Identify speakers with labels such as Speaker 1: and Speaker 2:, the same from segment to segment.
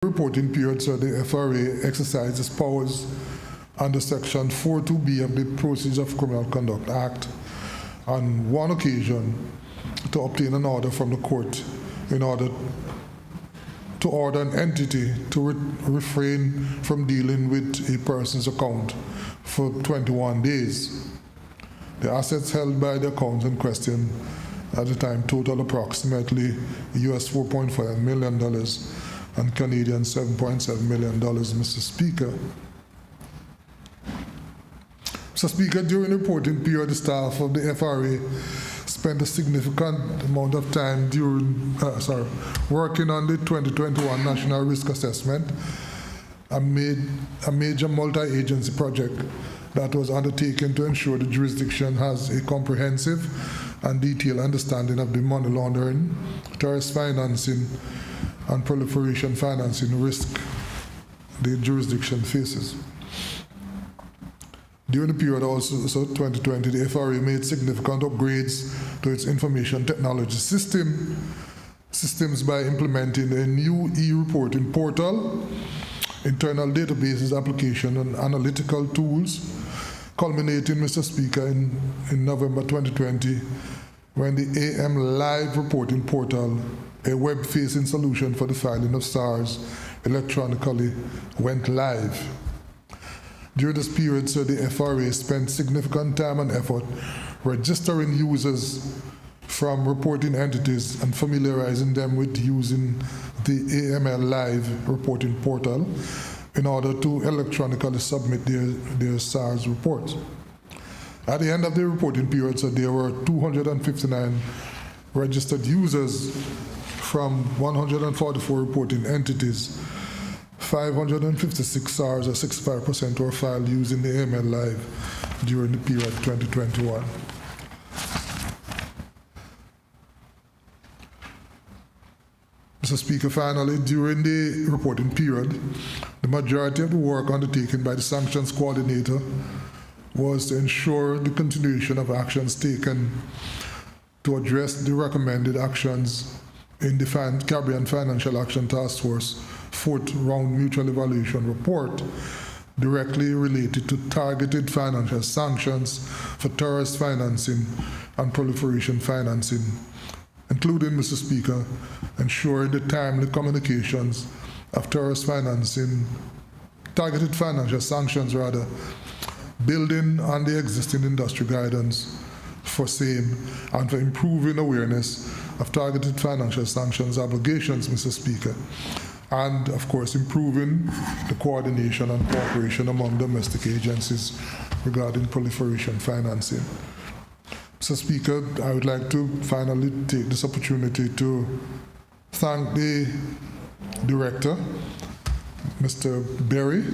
Speaker 1: Reporting period, so the FRA exercises powers under Section 42B of the Procedure of Criminal Conduct Act on one occasion to obtain an order from the court in order to order an entity to refrain from dealing with a person's account for 21 days. The assets held by the accounts in question at the time total approximately US $4.5 million and Canadian $7.7 million, Mr. Speaker. Mr. Speaker, during the reporting period, the staff of the FRA spent a significant amount of time working on the 2021 National Risk Assessment, a major multi-agency project that was undertaken to ensure the jurisdiction has a comprehensive and detailed understanding of the money laundering, terrorist financing, and proliferation financing risk the jurisdiction faces. During the period also, 2020, the FRA made significant upgrades to its information technology systems by implementing a new e-reporting portal, internal databases, application, and analytical tools, culminating, Mr. Speaker, in November 2020, when the AM Live reporting portal, a web-facing solution for the filing of SARS electronically, went live. During this period, so the FRA spent significant time and effort registering users from reporting entities and familiarizing them with using the AML Live reporting portal in order to electronically submit their SARS reports. At the end of the reporting period, so there were 259 registered users from 144 reporting entities. 556 SARS, or 65%, were filed using the AML Live during the period 2021. Mr. Speaker, finally, during the reporting period, the majority of the work undertaken by the sanctions coordinator was to ensure the continuation of actions taken to address the recommended actions in the Caribbean Financial Action Task Force 4th round mutual evaluation report directly related to targeted financial sanctions for terrorist financing and proliferation financing, including, Mr. Speaker, ensuring the timely communications of terrorist financing, targeted financial sanctions rather, building on the existing industry guidance for same and for improving awareness of targeted financial sanctions obligations, Mr. Speaker, and of course improving the coordination and cooperation among domestic agencies regarding proliferation financing. Mr. Speaker, I would like to finally take this opportunity to thank the Director, Mr. Berry,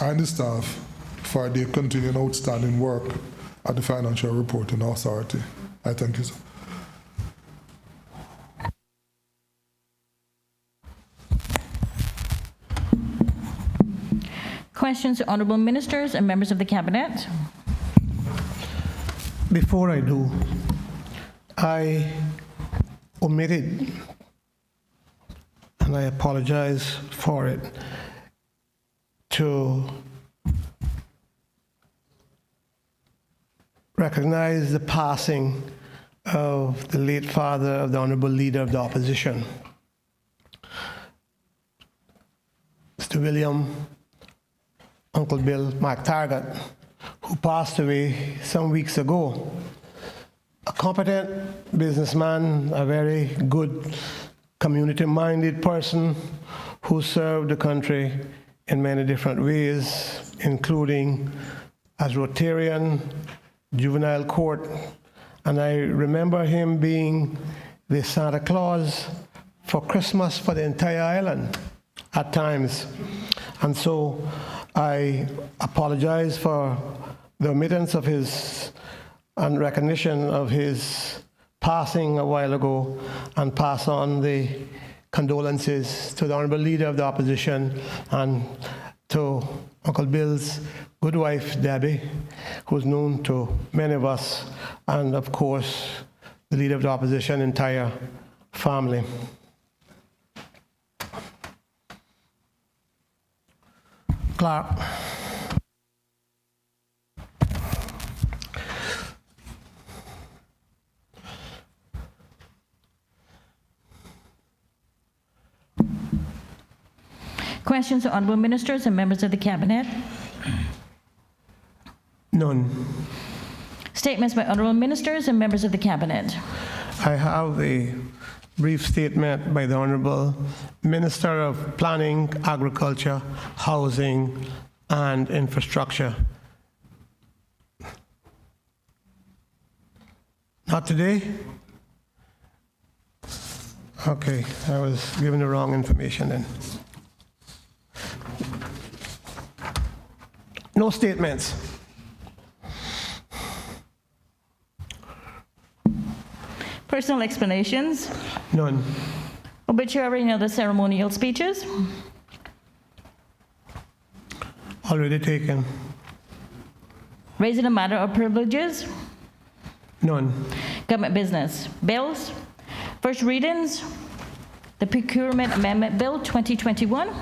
Speaker 1: and the staff for their continuing outstanding work at the Financial Reporting Authority. I thank you, sir.
Speaker 2: Questions to honorable ministers and members of the cabinet?
Speaker 3: Before I do, I omitted, and I apologize for it, to recognize the passing of the late father of the Honorable Leader of the Opposition, Mr. William Uncle Bill McTaggart, who passed away some weeks ago. A competent businessman, a very good community-minded person who served the country in many different ways, including as Rotarian, juvenile court, and I remember him being the Santa Claus for Christmas for the entire island at times. And so I apologize for the omittance of his and recognition of his passing a while ago, and pass on the condolences to the Honorable Leader of the Opposition and to Uncle Bill's good wife, Debbie, who's known to many of us, and of course, the Leader of the Opposition entire family. Clerk.
Speaker 2: Questions to honorable ministers and members of the cabinet?
Speaker 3: None.
Speaker 2: Statements by honorable ministers and members of the cabinet.
Speaker 3: I have a brief statement by the Honorable Minister of Planning, Agriculture, Housing, and Infrastructure. Not today? Okay, I was given the wrong information then. No statements.
Speaker 2: Personal explanations.
Speaker 3: None.
Speaker 2: Obituary and other ceremonial speeches.
Speaker 3: Already taken.
Speaker 2: Raising a matter of privileges.
Speaker 3: None.
Speaker 2: Government business. Bills. First readings. The Procurement Amendment Bill 2021.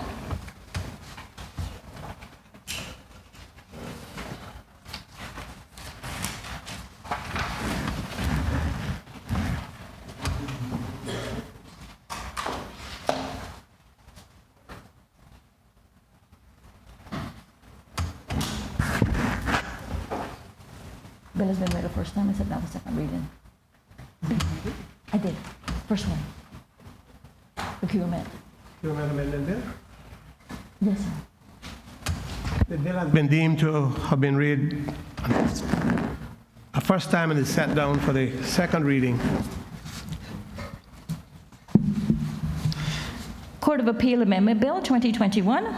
Speaker 2: Bill has been read the first time. I said that was second reading. I did. First one. Procurement.
Speaker 3: Procurement amendment bill?
Speaker 2: Yes, sir.
Speaker 3: The bill has been deemed to have been read a first time and is set down for the second reading.
Speaker 2: Court of Appeal Amendment Bill 2021.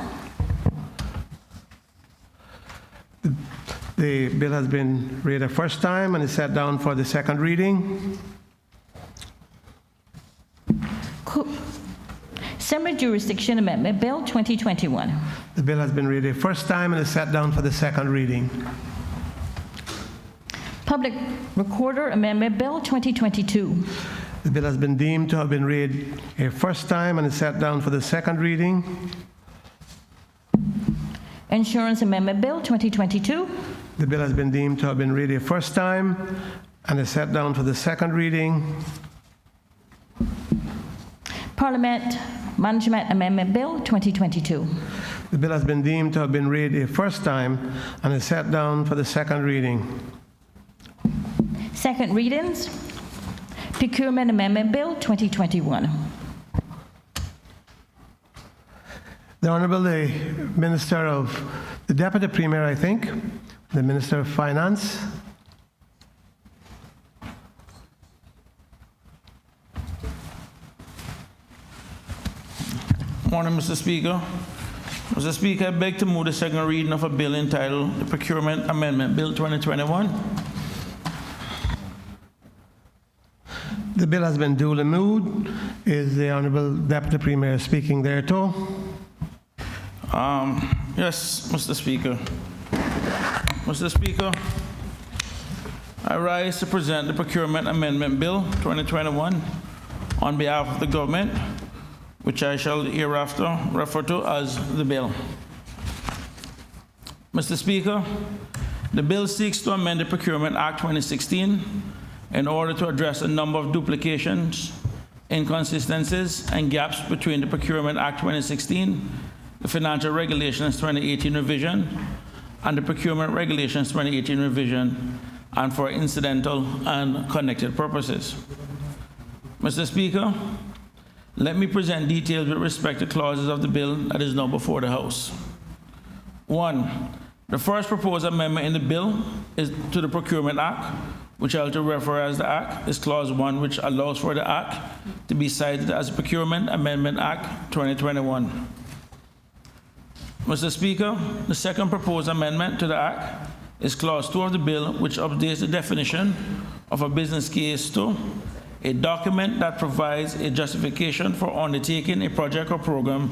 Speaker 3: The bill has been read a first time and is set down for the second reading.
Speaker 2: Summary Jurisdiction Amendment Bill 2021.
Speaker 3: The bill has been read a first time and is set down for the second reading.
Speaker 2: Public Recorder Amendment Bill 2022.
Speaker 3: The bill has been deemed to have been read a first time and is set down for the second reading.
Speaker 2: Insurance Amendment Bill 2022.
Speaker 3: The bill has been deemed to have been read a first time and is set down for the second reading.
Speaker 2: Parliament Management Amendment Bill 2022.
Speaker 3: The bill has been deemed to have been read a first time and is set down for the second reading.
Speaker 2: Second readings. Procurement Amendment Bill 2021.
Speaker 3: The Honorable the Minister of, the Deputy Premier, I think, the Minister of Finance.
Speaker 4: Morning, Mr. Speaker. Mr. Speaker, I beg to move the second reading of a bill entitled the Procurement Amendment Bill 2021.
Speaker 3: The bill has been duly moved. Is the Honorable Deputy Premier speaking thereto?
Speaker 4: Yes, Mr. Speaker. Mr. Speaker, I rise to present the Procurement Amendment Bill 2021 on behalf of the government, which I shall hereafter refer to as the bill. Mr. Speaker, the bill seeks to amend the Procurement Act 2016 in order to address a number of duplications, inconsistencies, and gaps between the Procurement Act 2016, the Financial Regulations 2018 revision, and the Procurement Regulations 2018 revision, and for incidental and connected purposes. Mr. Speaker, let me present details with respect to clauses of the bill that is now before the House. 1. The first proposed amendment in the bill is to the Procurement Act, which I'll to refer as the Act, is Clause 1, which allows for the Act to be cited as Procurement Amendment Act 2021. Mr. Speaker, the second proposed amendment to the Act is Clause 2 of the bill, which updates the definition of a business case to a document that provides a justification for undertaking a project or program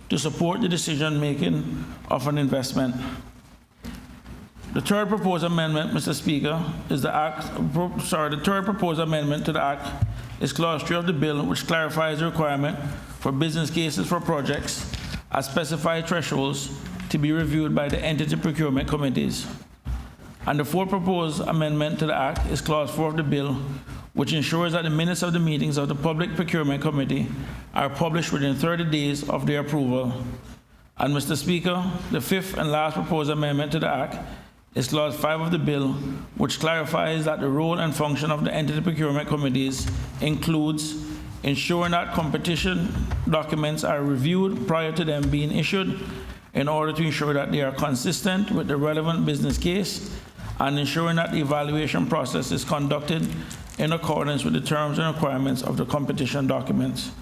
Speaker 4: to support the decision-making of an investment. The third proposed amendment, Mr. Speaker, is the third proposed amendment to the Act is Clause 3 of the bill, which clarifies the requirement for business cases for projects at specified thresholds to be reviewed by the entity procurement committees. And the fourth proposed amendment to the Act is Clause 4 of the bill, which ensures that the minutes of the meetings of the Public Procurement Committee are published within 30 days of their approval. And Mr. Speaker, the fifth and last proposed amendment to the Act is Clause 5 of the bill, which clarifies that the role and function of the entity procurement committees includes ensuring that competition documents are reviewed prior to them being issued in order to ensure that they are consistent with the relevant business case, and ensuring that the evaluation process is conducted in accordance with the terms and requirements of the competition documents.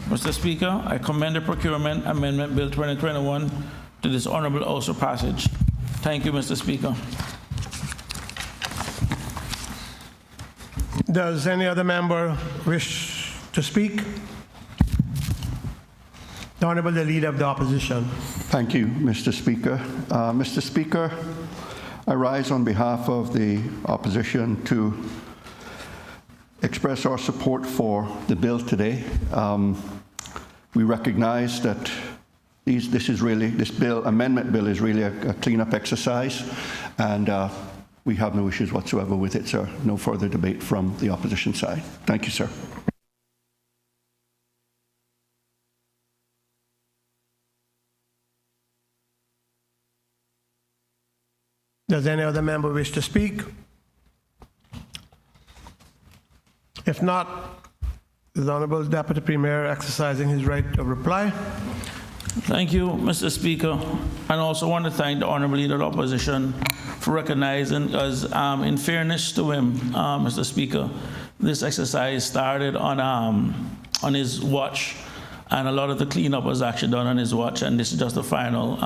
Speaker 4: Mr. Speaker, I commend the Procurement Amendment Bill 2021 to this honorable House for passage. Thank you, Mr. Speaker.
Speaker 3: Does any other member wish to speak? The Honorable Leader of the Opposition.
Speaker 5: Thank you, Mr. Speaker. Mr. Speaker, I rise on behalf of the opposition to express our support for the bill today. We recognize that this amendment bill is really a cleanup exercise, and we have no issues whatsoever with it, sir. No further debate from the opposition side. Thank you, sir.
Speaker 3: Does any other member wish to speak? If not, the Honorable Deputy Premier exercising his right of reply.
Speaker 4: Thank you, Mr. Speaker. And I also want to thank the Honorable Leader of the Opposition for recognizing us. In fairness to him, Mr. Speaker, this exercise started on his watch, and a lot of the cleanup was actually done on his watch, and this is just the final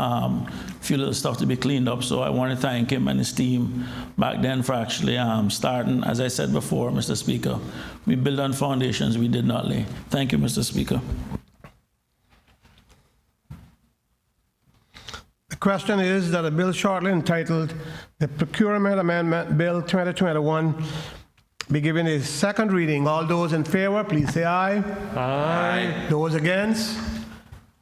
Speaker 4: few little stuff to be cleaned up. So I want to thank him and his team back then for actually starting. As I said before, Mr. Speaker, we build on foundations we did not lay. Thank you, Mr. Speaker.
Speaker 3: The question is that a bill shortly entitled the Procurement Amendment Bill 2021 be given a second reading. All those in favor, please say aye. Aye. Those against?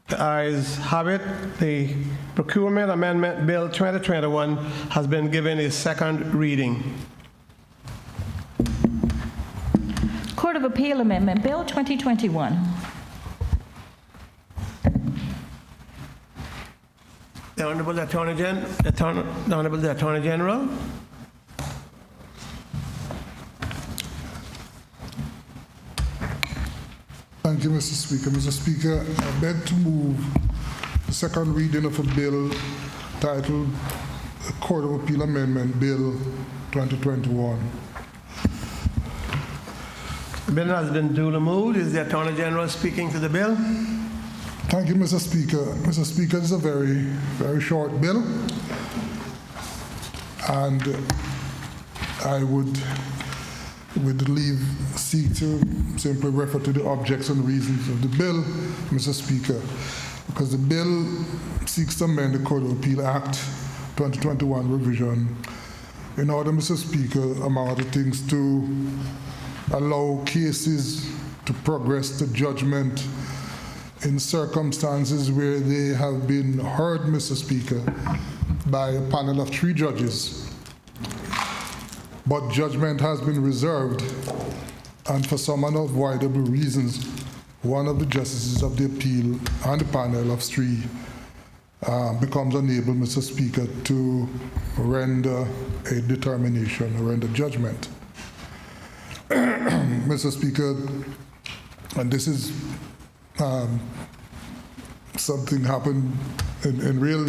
Speaker 3: The ayes have it. The Procurement Amendment Bill 2021 has been given a second reading.
Speaker 2: Court of Appeal Amendment Bill 2021.
Speaker 3: The Honorable Attorney General.
Speaker 1: Thank you, Mr. Speaker. Mr. Speaker, I beg to move the second reading of a bill titled the Court of Appeal Amendment Bill 2021.
Speaker 3: The bill has been duly moved. Is the Attorney General speaking to the bill?
Speaker 1: Thank you, Mr. Speaker. Mr. Speaker, this is a very, very short bill, and I would seek to simply refer to the objects and reasons of the bill, Mr. Speaker, because the bill seeks to amend the Court of Appeal Act 2021 revision in order, Mr. Speaker, among other things, to allow cases to progress to judgment in circumstances where they have been heard, Mr. Speaker, by a panel of 3 judges, but judgment has been reserved, and for some unavoidable reasons, one of the justices of the appeal and the panel of 3 becomes unable, Mr. Speaker, to render a determination or render judgment. Mr. Speaker, and this is something happened in real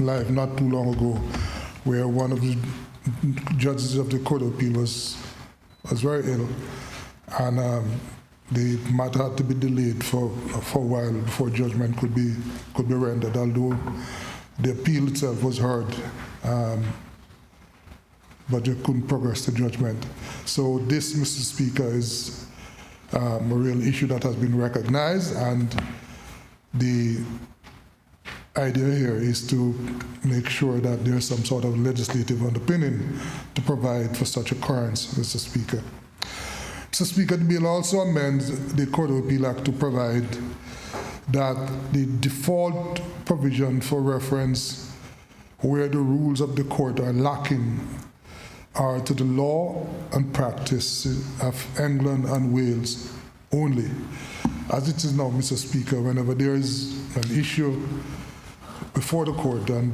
Speaker 1: life not too long ago, where one of the judges of the Court of Appeal was very ill, and the matter had to be delayed for a while before judgment could be rendered, although the appeal itself was heard, but it couldn't progress to judgment. So this, Mr. Speaker, is a real issue that has been recognized, and the idea here is to make sure that there's some sort of legislative underpinning to provide for such occurrence, Mr. Speaker. Mr. Speaker, the bill also amends the Court of Appeal Act to provide that the default provision for reference where the rules of the court are lacking are to the law and practice of England and Wales only. As it is now, Mr. Speaker, whenever there is an issue before the court and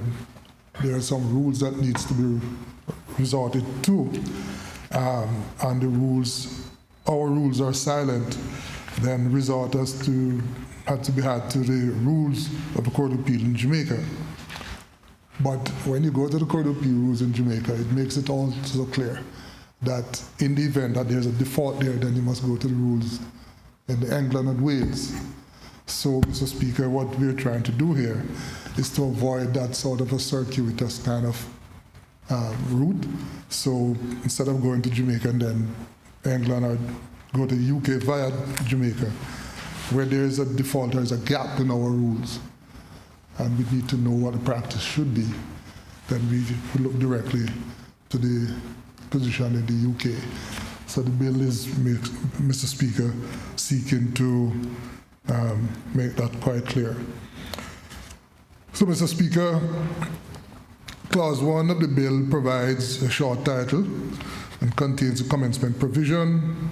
Speaker 1: there are some rules that needs to be resorted to, and the rules, our rules are silent, then resort has to be had to the rules of the Court of Appeal in Jamaica. But when you go to the Court of Appeal rules in Jamaica, it makes it all so clear that in the event that there's a default there, then you must go to the rules in England and Wales. So, Mr. Speaker, what we're trying to do here is to avoid that sort of a circuitous kind of route. So instead of going to Jamaica and then England, or go to the UK via Jamaica, where there is a default, there is a gap in our rules, and we need to know what the practice should be, then we look directly to the position in the UK. So the bill is, Mr. Speaker, seeking to make that quite clear. So, Mr. Speaker, Clause 1 of the bill provides a short title and contains a commencement provision.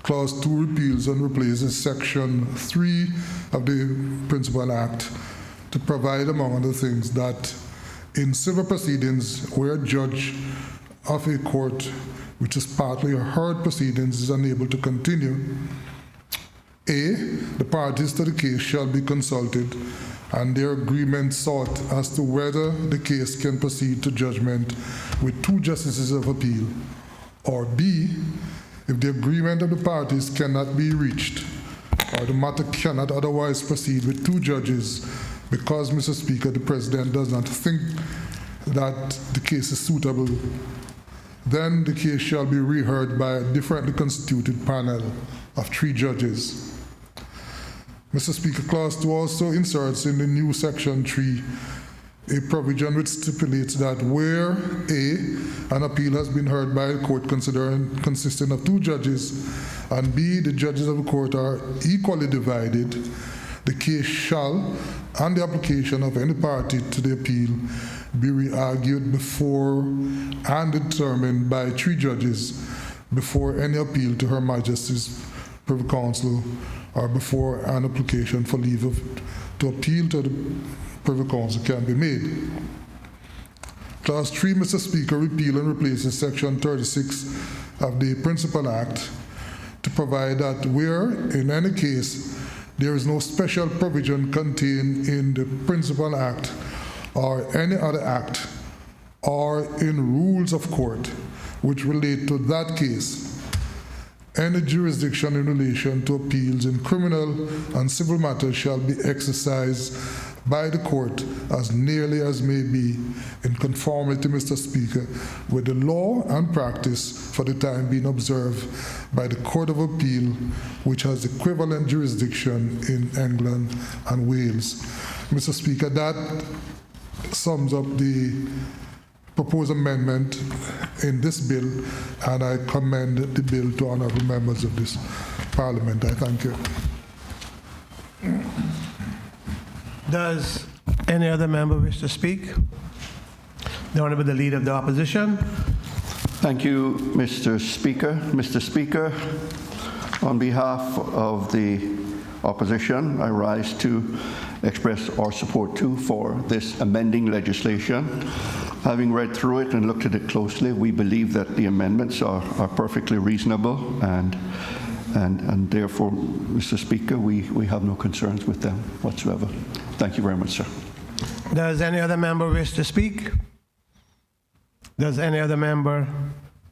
Speaker 1: Clause 2 repeals and replaces Section 3 of the Principal Act to provide, among other things, that in civil proceedings where a judge of a court which is partly a heard proceedings is unable to continue, A, the parties to the case shall be consulted and their agreement sought as to whether the case can proceed to judgment with 2 justices of appeal, or B, if the agreement of the parties cannot be reached or the matter cannot otherwise proceed with 2 judges because, Mr. Speaker, the President does not think that the case is suitable, then the case shall be reheard by a differently constituted panel of 3 judges. Mr. Speaker, Clause 2 also inserts in the new Section 3 a provision which stipulates that where A, an appeal has been heard by a court consisting of 2 judges, and B, the judges of the court are equally divided, the case shall, on the application of any party to the appeal, be re-argued before and determined by 3 judges before any appeal to Her Majesty's Privy Council or before an application for leave to appeal to the Privy Council can be made. Clause 3, Mr. Speaker, repeal and replaces Section 36 of the Principal Act to provide that where, in any case, there is no special provision contained in the Principal Act or any other act or in rules of court which relate to that case, any jurisdiction in relation to appeals in criminal and civil matters shall be exercised by the court as nearly as may be in conformity, Mr. Speaker, with the law and practice for the time being observed by the Court of Appeal, which has equivalent jurisdiction in England and Wales. Mr. Speaker, that sums up the proposed amendment in this bill, and I commend the bill to honorable members of this Parliament. I thank you.
Speaker 3: Does any other member wish to speak? The Honourable the Leader of the Opposition.
Speaker 5: Thank you, Mr. Speaker. Mr. Speaker, on behalf of the opposition, I rise to express our support too for this amending legislation. Having read through it and looked at it closely, we believe that the amendments are perfectly reasonable, and therefore, Mr. Speaker, we have no concerns with them whatsoever. Thank you very much, sir.
Speaker 3: Does any other member wish to speak? Does any other member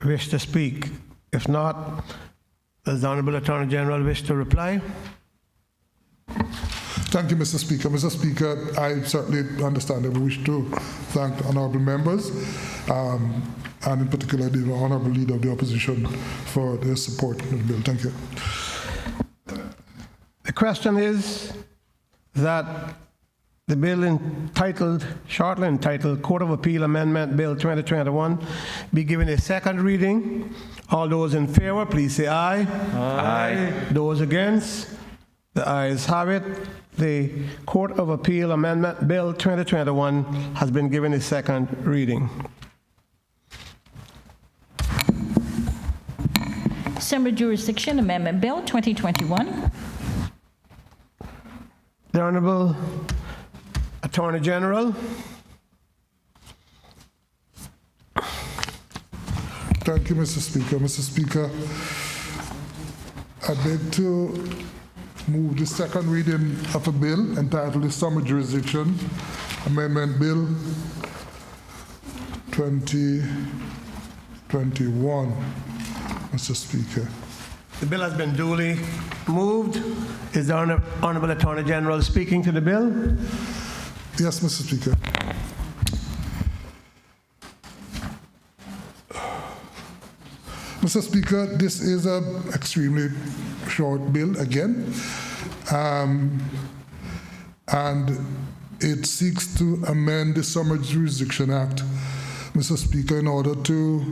Speaker 3: wish to speak? If not, does the Honourable Attorney General wish to reply?
Speaker 1: Thank you, Mr. Speaker. Mr. Speaker, I certainly understand that we wish to thank honourable members, and in particular the honourable Leader of the Opposition for their support of the bill. Thank you.
Speaker 3: The question is that the bill shortly entitled Court of Appeal Amendment Bill 2021 be given a second reading. All those in favor, please say aye. Aye. Those against? The ayes have it. The Court of Appeal Amendment Bill 2021 has been given its second reading.
Speaker 2: Summary Jurisdiction Amendment Bill 2021.
Speaker 3: The Honorable Attorney General.
Speaker 1: Thank you, Mr. Speaker. Mr. Speaker, I beg to move the second reading of a bill entitled the Summary Jurisdiction Amendment Bill 2021, Mr. Speaker.
Speaker 3: The bill has been duly moved. Is the Honorable Attorney General speaking to the bill?
Speaker 1: Yes, Mr. Speaker. Mr. Speaker, this is an extremely short bill again, and it seeks to amend the Summary Jurisdiction Act, Mr. Speaker, in order to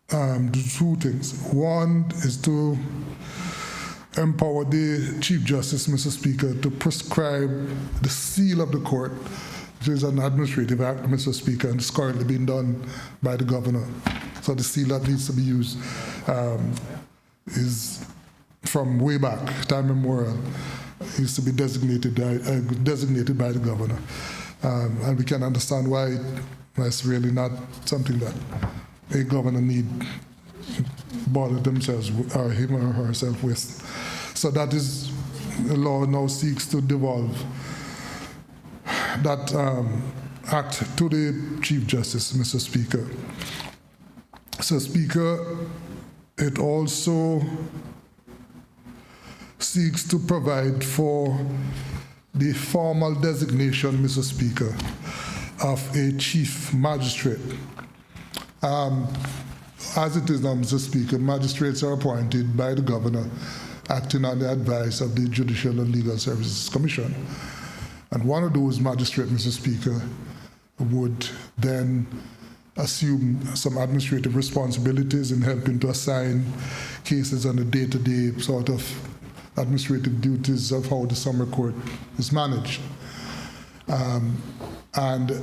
Speaker 1: do two things. One is to empower the Chief Justice, Mr. Speaker, to prescribe the seal of the court, which is an administrative act, Mr. Speaker, and it's currently being done by the governor. So the seal that needs to be used is from way back, time immemorial. It used to be designated by the governor. And we can understand why that's really not something that a governor need bother themselves or him or herself with. So that is, the law now seeks to devolve that act to the Chief Justice, Mr. Speaker. So, Speaker, it also seeks to provide for the formal designation, Mr. Speaker, of a chief magistrate. As it is now, Mr. Speaker, magistrates are appointed by the governor, acting on the advice of the Judicial and Legal Services Commission. And one of those magistrates, Mr. Speaker, would then assume some administrative responsibilities in helping to assign cases on the day-to-day sort of administrative duties of how the summer court is managed. And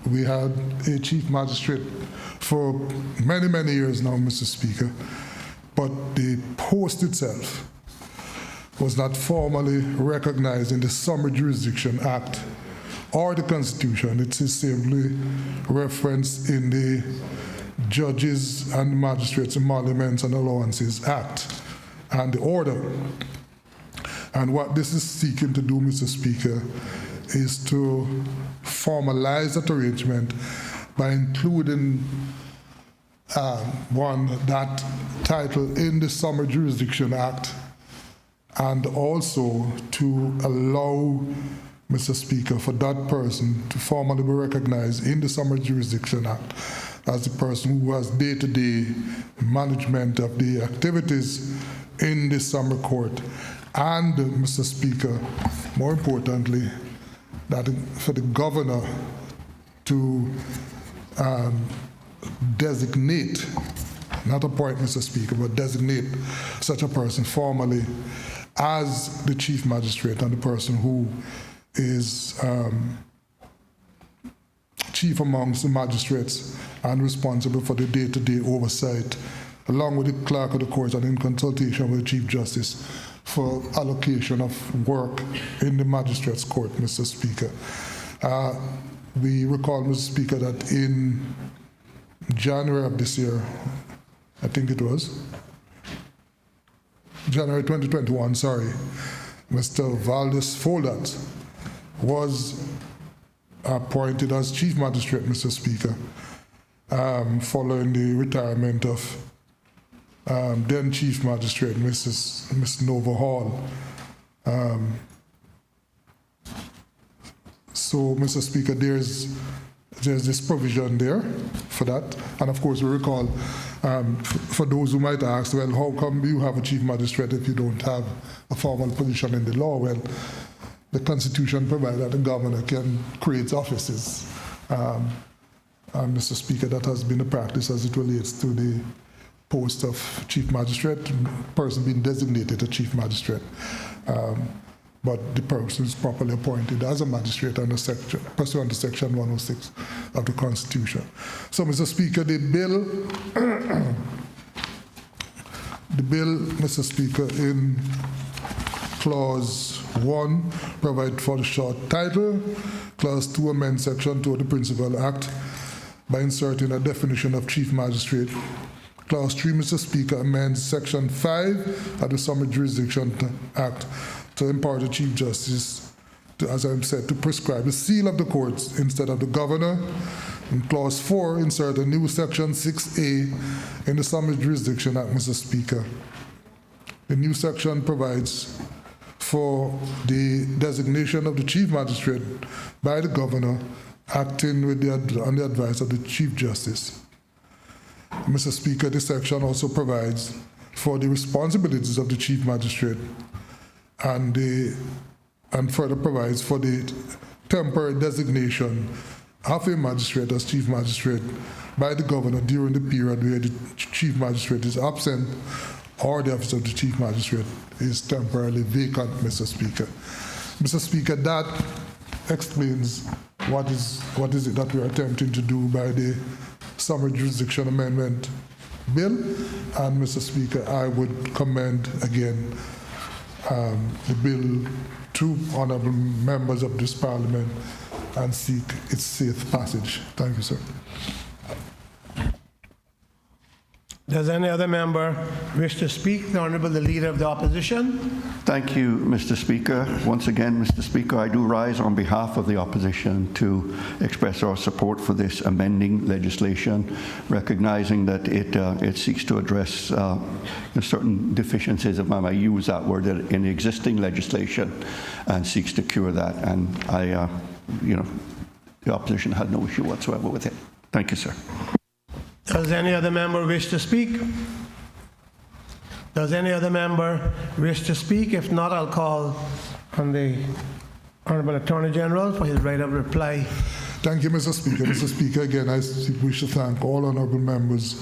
Speaker 1: we had a chief magistrate for many, many years now, Mr. Speaker, but the post itself was not formally recognized in the Summary Jurisdiction Act or the Constitution. It is simply referenced in the Judges and Magistrates Emoluments and Allowances Act and the order. And what this is seeking to do, Mr. Speaker, is to formalize that arrangement by including that title in the Summary Jurisdiction Act, and also to allow, Mr. Speaker, for that person to formally be recognized in the Summary Jurisdiction Act as the person who has day-to-day management of the activities in the summer court. And, Mr. Speaker, more importantly, that for the governor to designate, not appoint, Mr. Speaker, but designate such a person formally as the chief magistrate and the person who is chief amongst the magistrates and responsible for the day-to-day oversight, along with the clerk of the court and in consultation with the Chief Justice for allocation of work in the magistrates' court, Mr. Speaker. We recall, Mr. Speaker, that in January of this year, I think it was, January 2021, sorry, Mr. Valdez Foldat was appointed as Chief Magistrate, Mr. Speaker, following the retirement of then Chief Magistrate, Ms. Nova Hall. So, Mr. Speaker, there's this provision there for that. And of course, we recall, for those who might ask, well, how come you have a Chief Magistrate if you don't have a formal position in the law? Well, the Constitution provides that the governor can create offices. And Mr. Speaker, that has been a practice as it relates to the post of chief magistrate, person being designated a chief magistrate. But the person is properly appointed as a magistrate under pursuant to section 106 of the Constitution. So, Mr. Speaker, the bill, Mr. Speaker, in Clause 1, provide for the short title. Clause 2, amend Section 2 of the Principal Act by inserting a definition of chief magistrate. Clause 3, Mr. Speaker, amends Section 5 of the Summary Jurisdiction Act to empower the Chief Justice, as I said, to prescribe the seal of the courts instead of the governor. In Clause 4, insert a new Section 6A in the Summary Jurisdiction Act, Mr. Speaker. The new section provides for the designation of the Chief Magistrate by the governor acting on the advice of the Chief Justice. Mr. Speaker, this section also provides for the responsibilities of the Chief Magistrate and further provides for the temporary designation of a magistrate as Chief Magistrate by the governor during the period where the Chief Magistrate is absent or the office of the Chief Magistrate is temporarily vacant, Mr. Speaker. Mr. Speaker, that explains what is it that we are attempting to do by the Summary Jurisdiction Amendment Bill. And Mr. Speaker, I would commend again the bill to honorable members of this Parliament and seek its safe passage. Thank you, sir.
Speaker 3: Does any other member wish to speak? The Honourable the Leader of the Opposition.
Speaker 5: Thank you, Mr. Speaker. Once again, Mr. Speaker, I do rise on behalf of the opposition to express our support for this amending legislation, recognizing that it seeks to address certain deficiencies, if I may use that word, in the existing legislation, and seeks to cure that. And the opposition had no issue whatsoever with it. Thank you, sir.
Speaker 3: Does any other member wish to speak? Does any other member wish to speak? If not, I'll call on the Honourable Attorney General for his right of reply.
Speaker 1: Thank you, Mr. Speaker. Mr. Speaker, again, I wish to thank all honourable members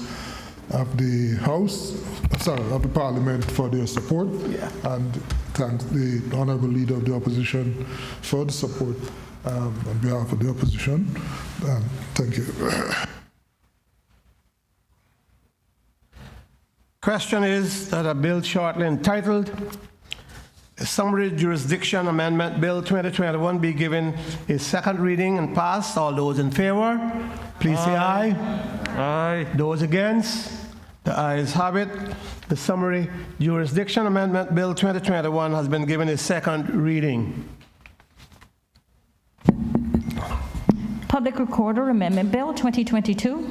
Speaker 1: of the of the Parliament for their support, and thank the Honourable Leader of the Opposition for the support on behalf of the Opposition. Thank you.
Speaker 3: Question is that a bill shortly entitled the Summary Jurisdiction Amendment Bill 2021 be given a second reading and passed. All those in favor, please say aye.
Speaker 4: Aye.
Speaker 3: Those against, the ayes have it. The Summary Jurisdiction Amendment Bill 2021 has been given a second reading.
Speaker 2: Public Recorder Amendment Bill 2022.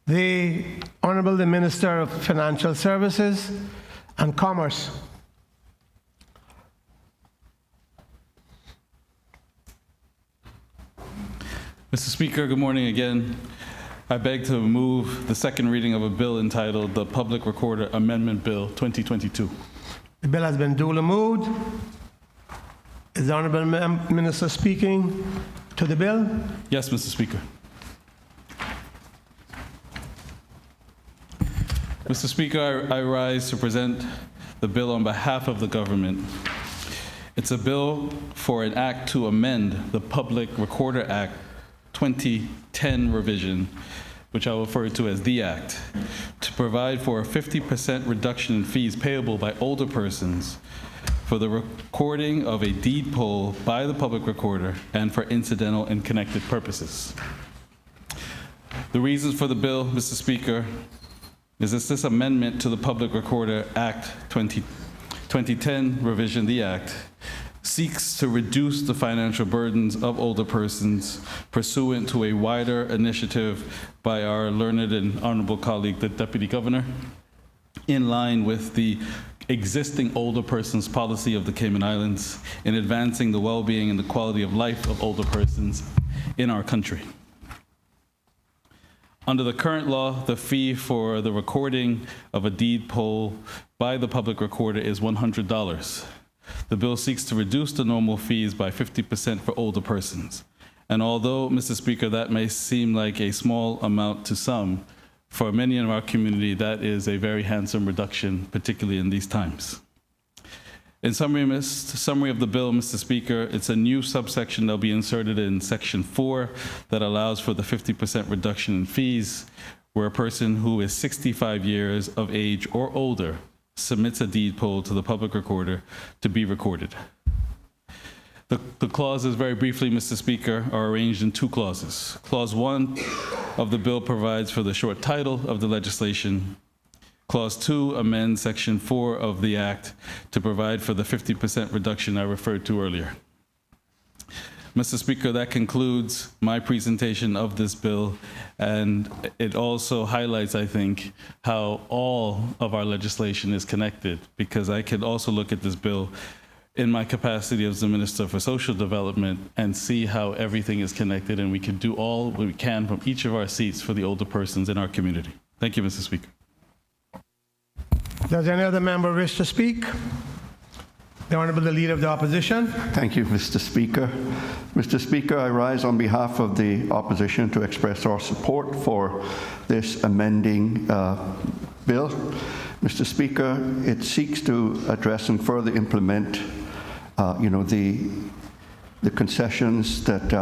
Speaker 3: The Honourable the Minister of Financial Services and Commerce.
Speaker 6: Mr. Speaker, good morning again. I beg to move the second reading of a bill entitled the Public Recorder Amendment Bill 2022.
Speaker 3: The bill has been duly moved. Is the Honourable Minister speaking to the bill?
Speaker 6: Yes, Mr. Speaker. Mr. Speaker, I rise to present the bill on behalf of the government. It's a bill for an act to amend the Public Recorder Act 2010 revision, which I will refer to as the Act, to provide for a 50% reduction in fees payable by older persons for the recording of a deed poll by the public recorder and for incidental and connected purposes. The reasons for the bill, Mr. Speaker, is this amendment to the Public Recorder Act 2010 revision, the Act, seeks to reduce the financial burdens of older persons pursuant to a wider initiative by our learned and honorable colleague, the Deputy Governor, in line with the existing older persons policy of the Cayman Islands in advancing the well-being and the quality of life of older persons in our country. Under the current law, the fee for the recording of a deed poll by the public recorder is $100. The bill seeks to reduce the normal fees by 50% for older persons. And although, Mr. Speaker, that may seem like a small amount to some, for many in our community, that is a very handsome reduction, particularly in these times. In summary of the bill, Mr. Speaker, it's a new subsection that will be inserted in Section 4 that allows for the 50% reduction in fees where a person who is 65 years of age or older submits a deed poll to the public recorder to be recorded. The clauses, very briefly, Mr. Speaker, are arranged in 2 clauses. Clause 1 of the bill provides for the short title of the legislation. Clause 2 amends Section 4 of the Act to provide for the 50% reduction I referred to earlier. Mr. Speaker, that concludes my presentation of this bill, and it also highlights, I think, how all of our legislation is connected, because I could also look at this bill in my capacity as the Minister for Social Development and see how everything is connected, and we can do all we can from each of our seats for the older persons in our community. Thank you, Mr. Speaker.
Speaker 3: Does any other member wish to speak? The Honorable the Leader of the Opposition.
Speaker 5: Thank you, Mr. Speaker. Mr. Speaker, I rise on behalf of the opposition to express our support for this amending bill. Mr. Speaker, it seeks to address and further implement the concessions that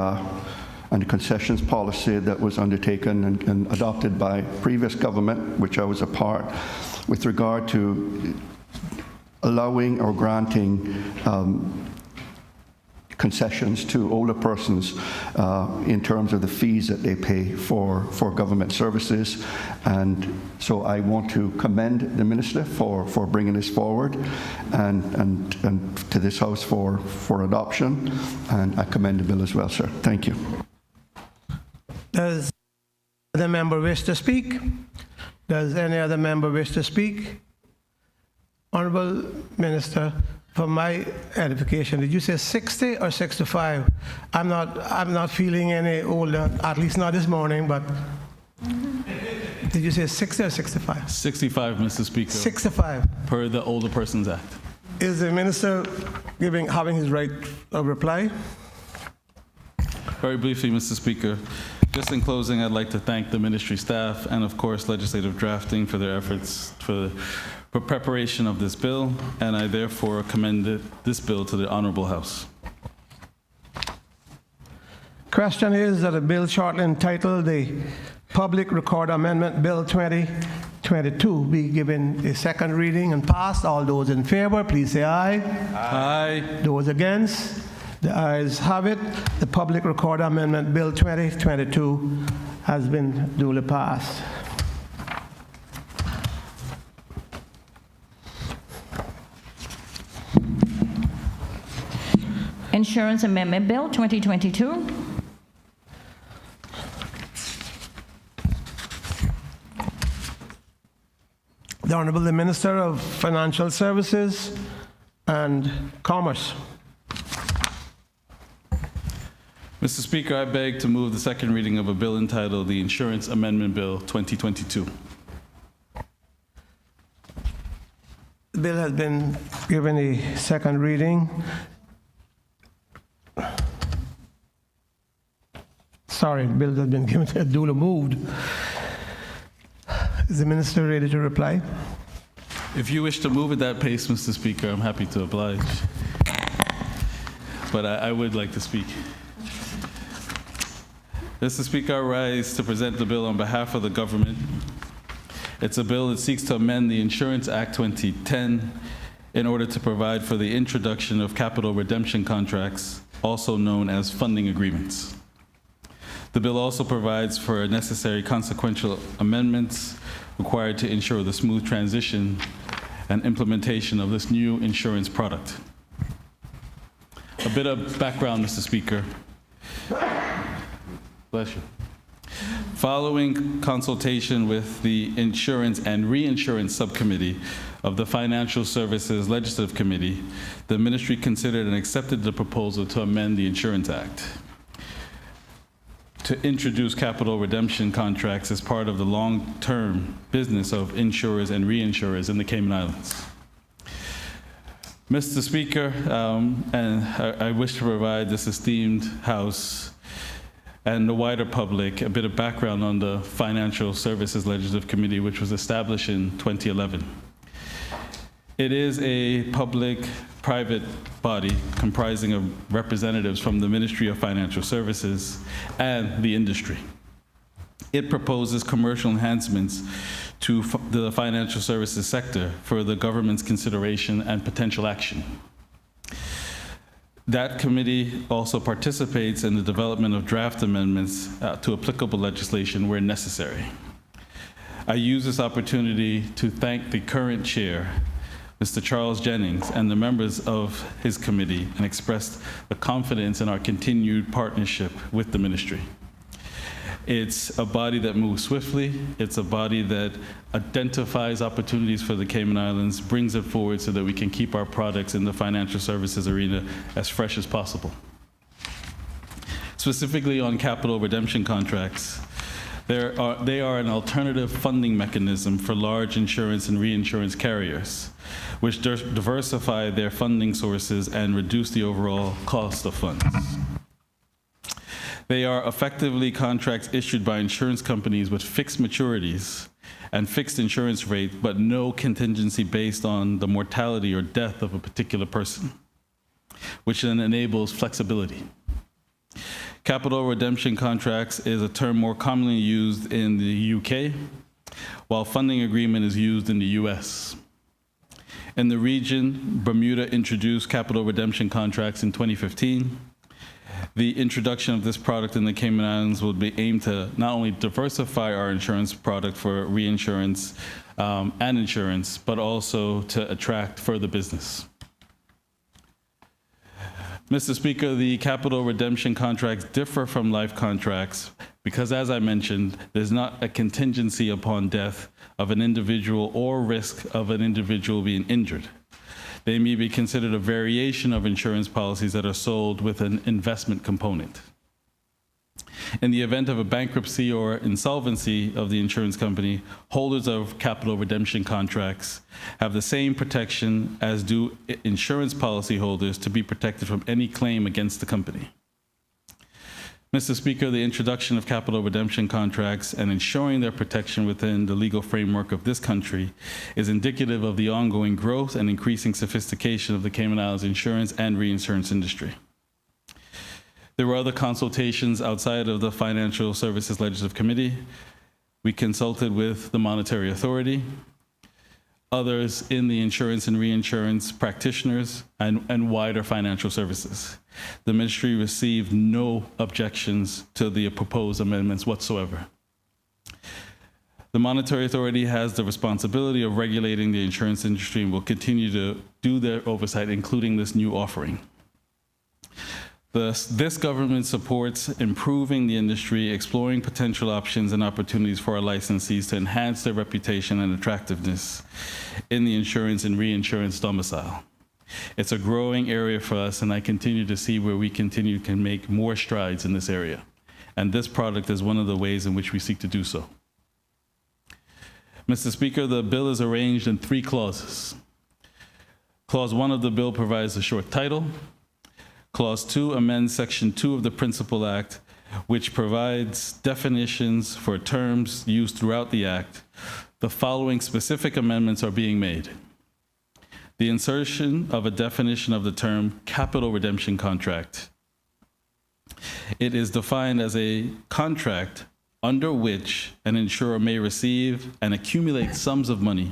Speaker 5: and the concessions policy that was undertaken and adopted by previous government, which I was a part, with regard to allowing or granting concessions to older persons in terms of the fees that they pay for government services. And so I want to commend the Minister for bringing this forward and to this House for adoption. And I commend the bill as well, sir. Thank you.
Speaker 3: Does the member wish to speak? Does any other member wish to speak? Honorable Minister, for my edification, did you say 60 or 65? I'm not feeling any older, at least not this morning, but did you say 60 or 65?
Speaker 6: 65, Mr. Speaker.
Speaker 3: 65.
Speaker 6: Per the Older Persons Act.
Speaker 3: Is the minister having his right of reply?
Speaker 6: Very briefly, Mr. Speaker. Just in closing, I'd like to thank the ministry staff and, of course, legislative drafting for their efforts for preparation of this bill, and I therefore commend this bill to the Honorable House.
Speaker 3: Question is that a bill shortly entitled the Public Record Amendment Bill 2022 be given a second reading and passed. All those in favor, please say aye.
Speaker 6: Aye.
Speaker 3: Those against? The ayes have it. The Public Record Amendment Bill 2022 has been duly passed.
Speaker 2: Insurance Amendment Bill 2022.
Speaker 3: The Honorable the Minister of Financial Services and Commerce.
Speaker 6: Mr. Speaker, I beg to move the second reading of a bill entitled the Insurance Amendment Bill 2022.
Speaker 3: The bill has been given a second reading. Sorry, the bill has been given a duly moved. Is the minister ready to reply?
Speaker 6: If you wish to move at that pace, Mr. Speaker, I'm happy to oblige. But I would like to speak. Mr. Speaker, I rise to present the bill on behalf of the government. It's a bill that seeks to amend the Insurance Act 2010 in order to provide for the introduction of capital redemption contracts, also known as funding agreements. The bill also provides for necessary consequential amendments required to ensure the smooth transition and implementation of this new insurance product. A bit of background, Mr. Speaker. Bless you. Following consultation with the Insurance and Reinsurance Subcommittee of the Financial Services Legislative Committee, the ministry considered and accepted the proposal to amend the Insurance Act to introduce capital redemption contracts as part of the long-term business of insurers and reinsurers in the Cayman Islands. Mr. Speaker, and I wish to provide this esteemed House and the wider public a bit of background on the Financial Services Legislative Committee, which was established in 2011. It is a public-private body comprising of representatives from the Ministry of Financial Services and the industry. It proposes commercial enhancements to the financial services sector for the government's consideration and potential action. That committee also participates in the development of draft amendments to applicable legislation where necessary. I use this opportunity to thank the current chair, Mr. Charles Jennings, and the members of his committee, and express the confidence in our continued partnership with the ministry. It's a body that moves swiftly. It's a body that identifies opportunities for the Cayman Islands, brings it forward so that we can keep our products in the financial services arena as fresh as possible. Specifically on capital redemption contracts, they are an alternative funding mechanism for large insurance and reinsurance carriers, which diversify their funding sources and reduce the overall cost of funds. They are effectively contracts issued by insurance companies with fixed maturities and fixed insurance rate, but no contingency based on the mortality or death of a particular person, which then enables flexibility. Capital redemption contracts is a term more commonly used in the UK, while funding agreement is used in the US. In the region, Bermuda introduced capital redemption contracts in 2015. The introduction of this product in the Cayman Islands would be aimed to not only diversify our insurance product for reinsurance and insurance, but also to attract further business. Mr. Speaker, the capital redemption contracts differ from life contracts because, as I mentioned, there's not a contingency upon death of an individual or risk of an individual being injured. They may be considered a variation of insurance policies that are sold with an investment component. In the event of a bankruptcy or insolvency of the insurance company, holders of capital redemption contracts have the same protection as do insurance policy holders to be protected from any claim against the company. Mr. Speaker, the introduction of capital redemption contracts and ensuring their protection within the legal framework of this country is indicative of the ongoing growth and increasing sophistication of the Cayman Islands insurance and reinsurance industry. There were other consultations outside of the Financial Services Legislative Committee. We consulted with the Monetary Authority, others in the insurance and reinsurance practitioners, and wider financial services. The ministry received no objections to the proposed amendments whatsoever. The Monetary Authority has the responsibility of regulating the insurance industry and will continue to do their oversight, including this new offering. This government supports improving the industry, exploring potential options and opportunities for our licensees to enhance their reputation and attractiveness in the insurance and reinsurance domicile. It's a growing area for us, and I continue to see where we can make more strides in this area. And this product is one of the ways in which we seek to do so. Mr. Speaker, the bill is arranged in 3 clauses. Clause 1 of the bill provides a short title. Clause 2 amends Section 2 of the Principal Act, which provides definitions for terms used throughout the Act. The following specific amendments are being made. The insertion of a definition of the term capital redemption contract. It is defined as a contract under which an insurer may receive and accumulate sums of money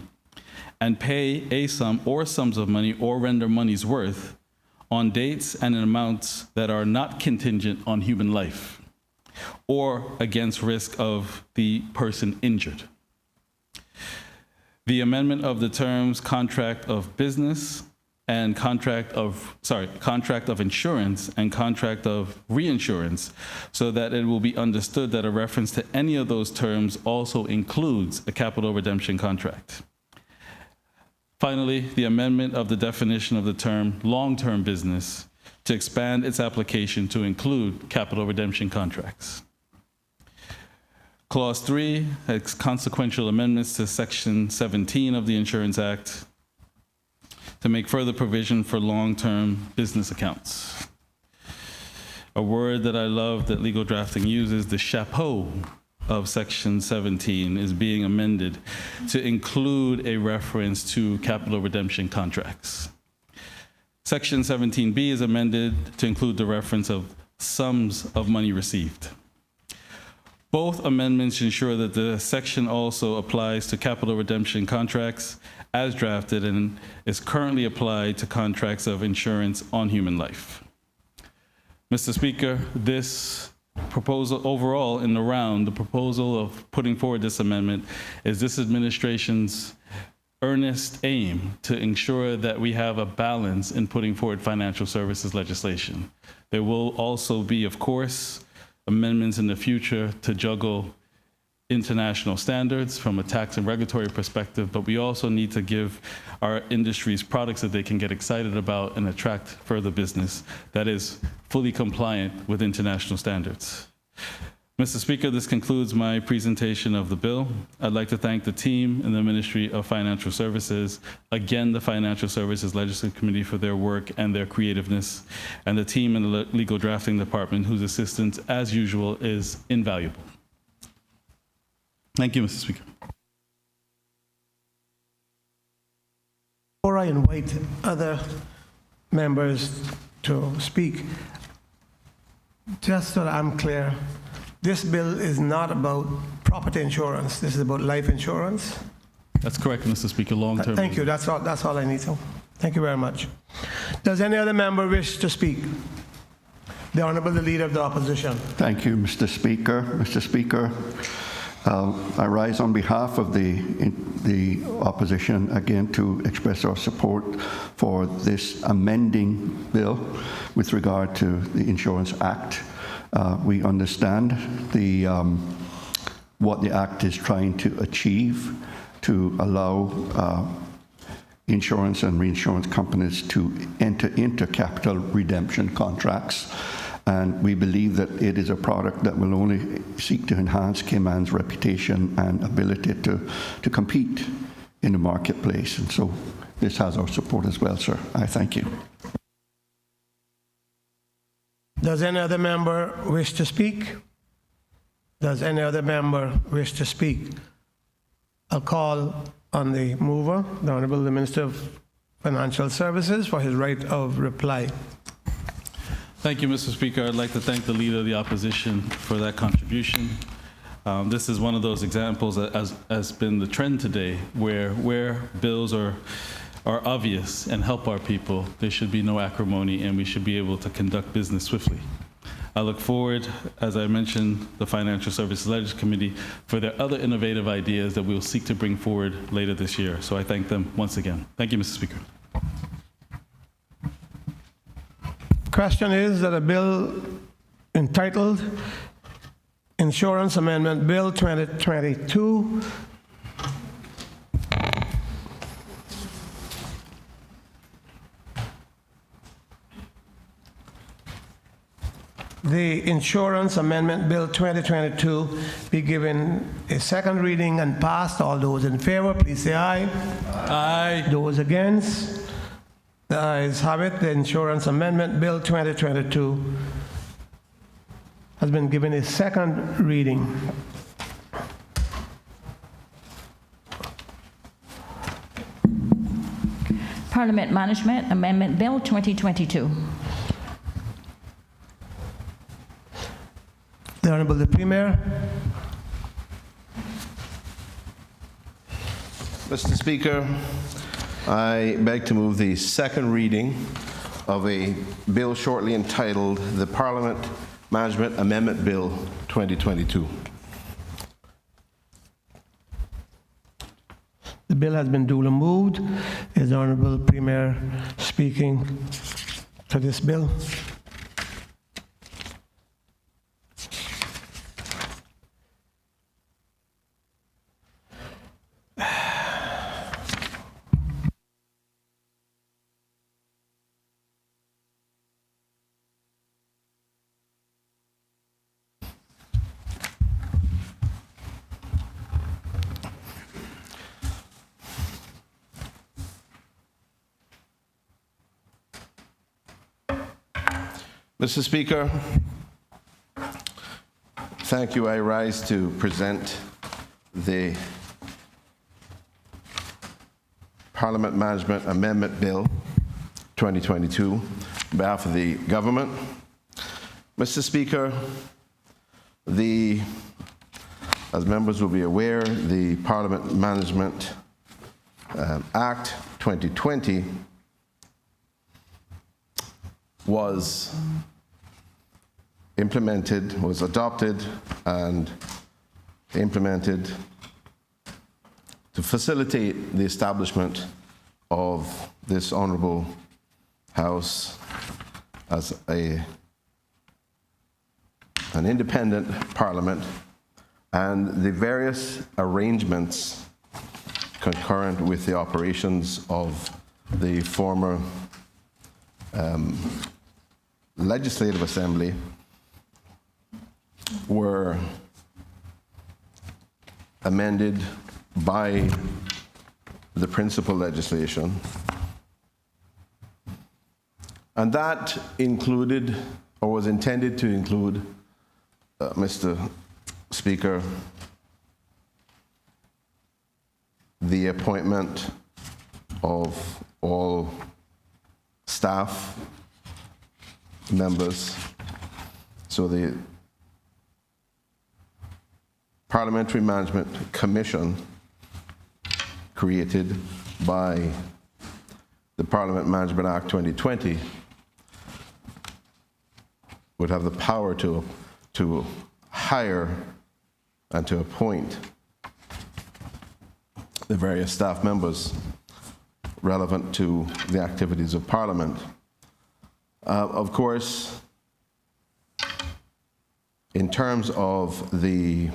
Speaker 6: and pay a sum or sums of money or render money's worth on dates and in amounts that are not contingent on human life or against risk of the person injured. The amendment of the terms contract of business and contract of insurance and contract of reinsurance, so that it will be understood that a reference to any of those terms also includes a capital redemption contract. Finally, the amendment of the definition of the term long-term business to expand its application to include capital redemption contracts. Clause 3 has consequential amendments to Section 17 of the Insurance Act to make further provision for long-term business accounts. A word that I love that legal drafting uses, the chapeau of Section 17 is being amended to include a reference to capital redemption contracts. Section 17B is amended to include the reference of sums of money received. Both amendments ensure that the section also applies to capital redemption contracts as drafted and is currently applied to contracts of insurance on human life. Mr. Speaker, this proposal overall in the round, the proposal of putting forward this amendment is this administration's earnest aim to ensure that we have a balance in putting forward financial services legislation. There will also be, of course, amendments in the future to juggle international standards from a tax and regulatory perspective, but we also need to give our industries products that they can get excited about and attract further business that is fully compliant with international standards. Mr. Speaker, this concludes my presentation of the bill. I'd like to thank the team in the Ministry of Financial Services, again, the Financial Services Legislative Committee for their work and their creativeness, and the team in the Legal Drafting Department whose assistance, as usual, is invaluable. Thank you, Mr. Speaker.
Speaker 3: Before I invite other members to speak, just so that I'm clear, this bill is not about property insurance. This is about life insurance.
Speaker 6: That's correct, Mr. Speaker, long-term.
Speaker 3: Thank you. That's all I need to. Thank you very much. Does any other member wish to speak? The Honorable Leader of the Opposition.
Speaker 5: Thank you, Mr. Speaker. Mr. Speaker, I rise on behalf of the opposition again to express our support for this amending bill with regard to the Insurance Act. We understand what the Act is trying to achieve, to allow insurance and reinsurance companies to enter into capital redemption contracts. And we believe that it is a product that will only seek to enhance Cayman's reputation and ability to compete in the marketplace. And so this has our support as well, sir. I thank you.
Speaker 3: Does any other member wish to speak? Does any other member wish to speak? I'll call on the mover, the Honorable Minister of Financial Services, for his right of reply.
Speaker 6: Thank you, Mr. Speaker. I'd like to thank the Leader of the Opposition for that contribution. This is one of those examples that has been the trend today where bills are obvious and help our people, there should be no acrimony and we should be able to conduct business swiftly. I look forward, as I mentioned, the Financial Services Legislative Committee for their other innovative ideas that we'll seek to bring forward later this year. So I thank them once again. Thank you, Mr. Speaker.
Speaker 3: Question is that a bill entitled Insurance Amendment Bill 2022 the Insurance Amendment Bill 2022 be given a second reading and passed. All those in favor, please say aye.
Speaker 6: Aye.
Speaker 3: Those against? The ayes have it. The Insurance Amendment Bill 2022 has been given a second reading.
Speaker 2: Parliament Management Amendment Bill 2022.
Speaker 3: The Honorable the Premier.
Speaker 7: Mr. Speaker, I beg to move the second reading of a bill shortly entitled the Parliament Management Amendment Bill 2022.
Speaker 3: The bill has been duly moved. Is the Honorable Premier speaking to this bill?
Speaker 7: Mr. Speaker, thank you. I rise to present the Parliament Management Amendment Bill 2022 on behalf of the government. Mr. Speaker, as members will be aware, the Parliament Management Act 2020 was adopted and implemented to facilitate the establishment of this honorable House as an independent parliament, and the various arrangements concurrent with the operations of the former Legislative Assembly were amended by the principal legislation, and that included, or was intended to include, Mr. Speaker, the appointment of all staff members. So the Parliamentary Management Commission, created by the Parliament Management Act 2020, would have the power to hire and to appoint the various staff members relevant to the activities of Parliament. Of course, in terms of the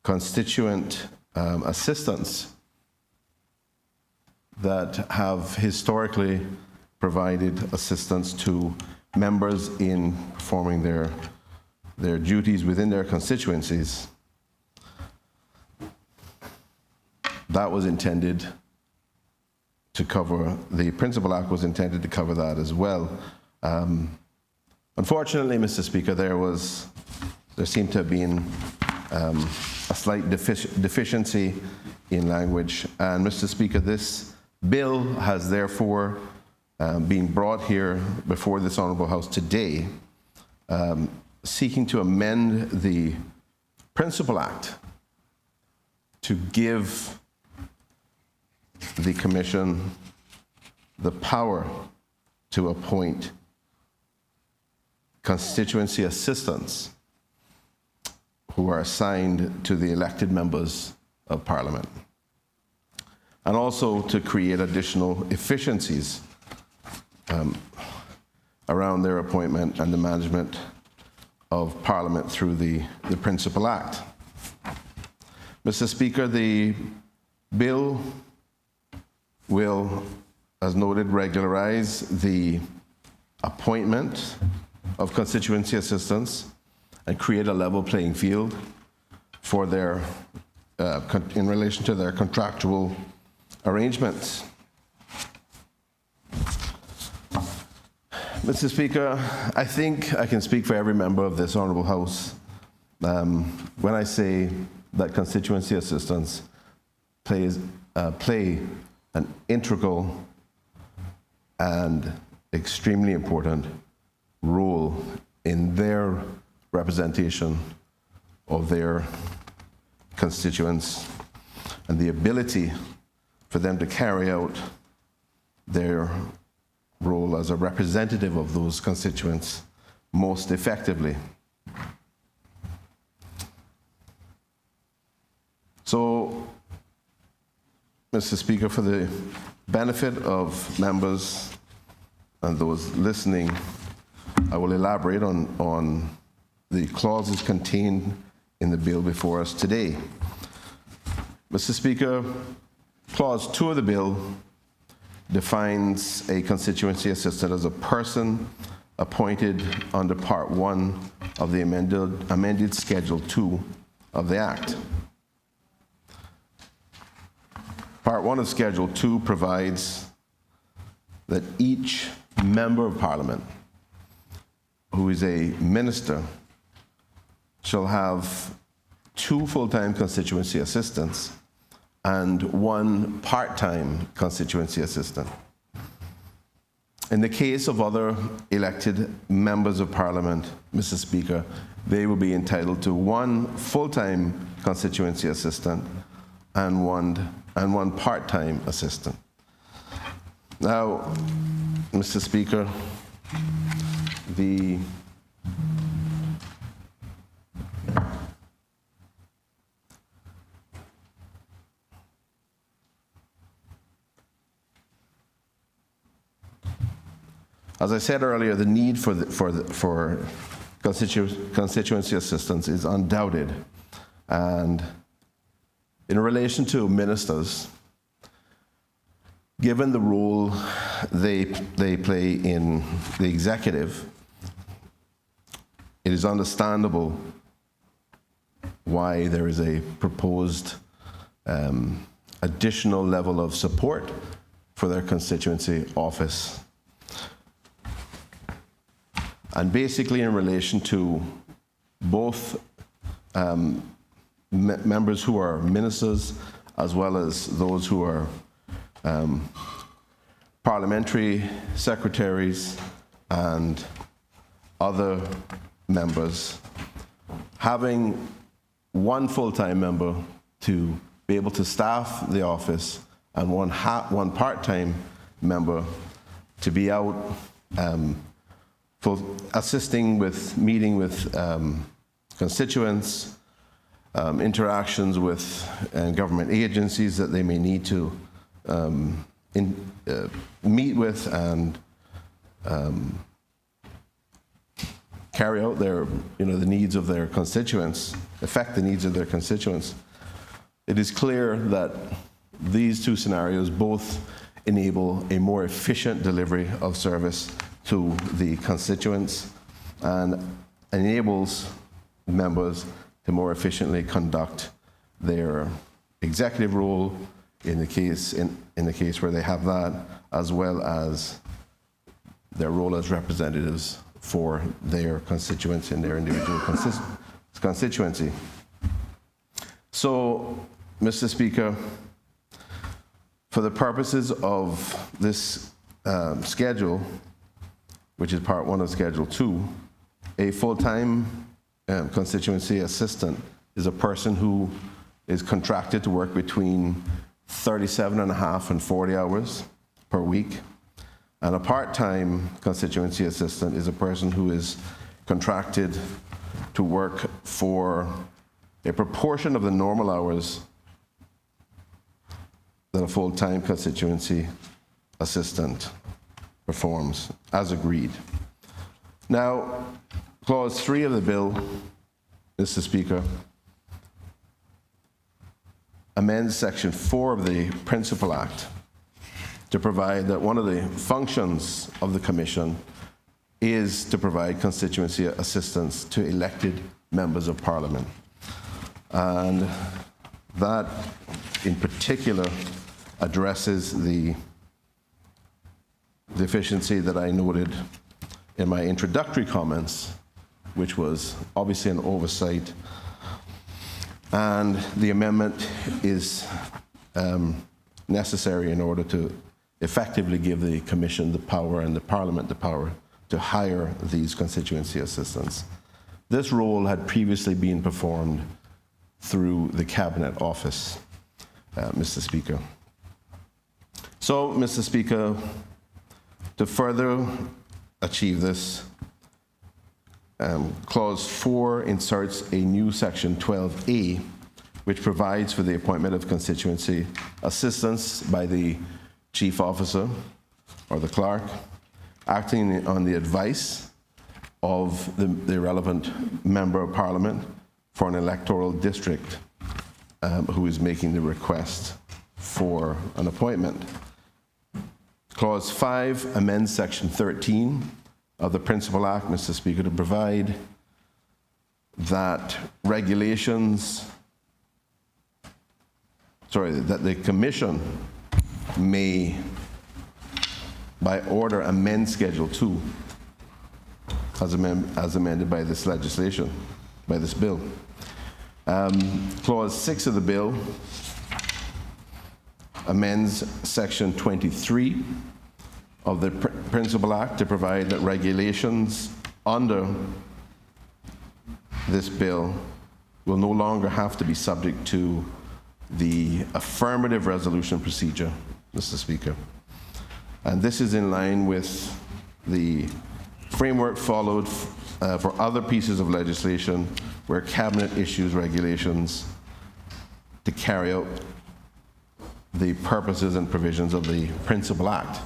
Speaker 7: constituent assistants that have historically provided assistance to members in performing their duties within their constituencies, that was intended to cover, the Principal Act was intended to cover that as well. Unfortunately, Mr. Speaker, there seemed to have been a slight deficiency in language. And Mr. Speaker, this bill has therefore been brought here before this Honourable House today, seeking to amend the Principal Act to give the Commission the power to appoint constituency assistants who are assigned to the elected members of Parliament, and also to create additional efficiencies around their appointment and the management of Parliament through the Principal Act. Mr. Speaker, the bill will, as noted, regularize the appointment of constituency assistants and create a level playing field for their, in relation to their contractual arrangements. Mr. Speaker, I think I can speak for every member of this Honourable House when I say that constituency assistants play an integral and extremely important role in their representation of their constituents and the ability for them to carry out their role as a representative of those constituents most effectively. So, Mr. Speaker, for the benefit of members and those listening, I will elaborate on the clauses contained in the bill before us today. Mr. Speaker, Clause 2 of the bill defines a constituency assistant as a person appointed under Part 1 of the amended Schedule 2 of the Act. Part 1 of Schedule 2 provides that each member of parliament who is a minister shall have 2 full-time constituency assistants and 1 part-time constituency assistant. In the case of other elected members of parliament, Mr. Speaker, they will be entitled to 1 full-time constituency assistant and one part-time assistant. Now, Mr. Speaker, as I said earlier, the need for constituency assistance is undoubted. And in relation to ministers, given the role they play in the executive, it is understandable why there is a proposed additional level of support for their constituency office. And basically in relation to both members who are ministers as well as those who are parliamentary secretaries and other members, having 1 full-time member to be able to staff the office and one part-time member to be out for assisting with meeting with constituents, interactions with government agencies that they may need to meet with and carry out their, the needs of their constituents, affect the needs of their constituents. It is clear that these 2 scenarios both enable a more efficient delivery of service to the constituents and enables members to more efficiently conduct their executive role in the case where they have that, as well as their role as representatives for their constituents in their individual constituency. So, Mr. Speaker, for the purposes of this schedule, which is part 1 of Schedule 2, a full-time constituency assistant is a person who is contracted to work between 37.5 and 40 hours per week. And a part-time constituency assistant is a person who is contracted to work for a proportion of the normal hours that a full-time constituency assistant performs, as agreed. Now, Clause 3 of the bill, Mr. Speaker, amends Section 4 of the Principal Act to provide that one of the functions of the Commission is to provide constituency assistance to elected members of Parliament. And that, in particular, addresses the deficiency that I noted in my introductory comments, which was obviously an oversight. And the amendment is necessary in order to effectively give the Commission the power and the Parliament the power to hire these constituency assistants. This role had previously been performed through the Cabinet Office, Mr. Speaker. So, Mr. Speaker, to further achieve this, Clause 4 inserts a new Section 12A, which provides for the appointment of constituency assistants by the Chief Officer or the Clerk, acting on the advice of the relevant Member of Parliament for an electoral district who is making the request for an appointment. Clause 5 amends Section 13 of the Principal Act, Mr. Speaker, to provide that that the Commission may by order amend Schedule 2 as amended by this legislation, by this bill. Clause 6 of the bill amends Section 23 of the Principal Act to provide that regulations under this bill will no longer have to be subject to the affirmative resolution procedure, Mr. Speaker. And this is in line with the framework followed for other pieces of legislation where Cabinet issues regulations to carry out the purposes and provisions of the Principal Act.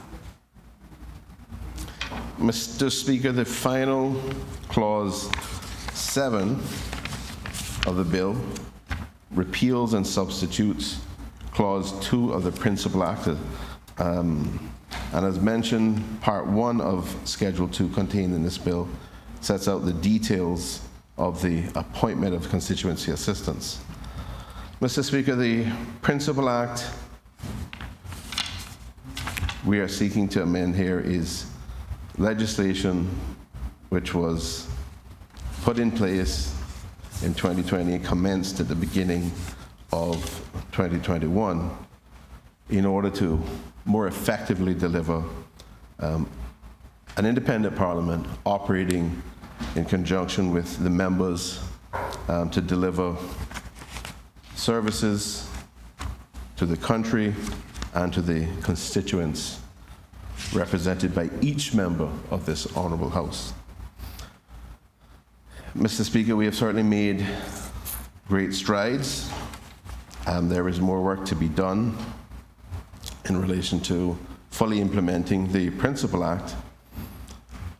Speaker 7: Mr. Speaker, the final clause 7 of the bill repeals and substitutes clause 2 of the Principal Act. And as mentioned, part 1 of Schedule 2 contained in this bill sets out the details of the appointment of constituency assistants. Mr. Speaker, the Principal Act we are seeking to amend here is legislation which was put in place in 2020 and commenced at the beginning of 2021 in order to more effectively deliver an independent parliament operating in conjunction with the members to deliver services to the country and to the constituents represented by each member of this honorable House. Mr. Speaker, we have certainly made great strides. There is more work to be done in relation to fully implementing the Principal Act,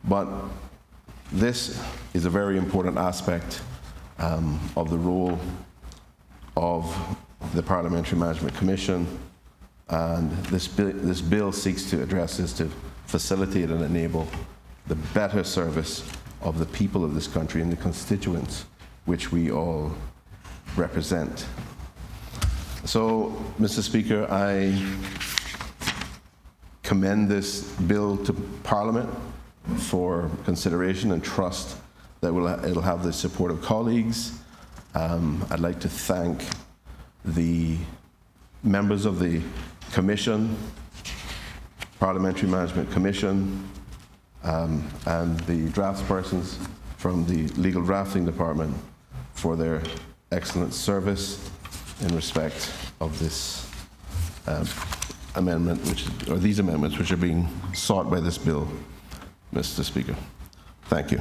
Speaker 7: but this is a very important aspect of the role of the Parliamentary Management Commission, and this bill seeks to address this to facilitate and enable the better service of the people of this country and the constituents which we all represent. So, Mr. Speaker, I commend this bill to Parliament for consideration and trust that it'll have the support of colleagues. I'd like to thank the members of the Commission, Parliamentary Management Commission, and the draftspersons from the Legal Drafting Department for their excellent service in respect of this amendment, or these amendments which are being sought by this bill, Mr. Speaker. Thank you.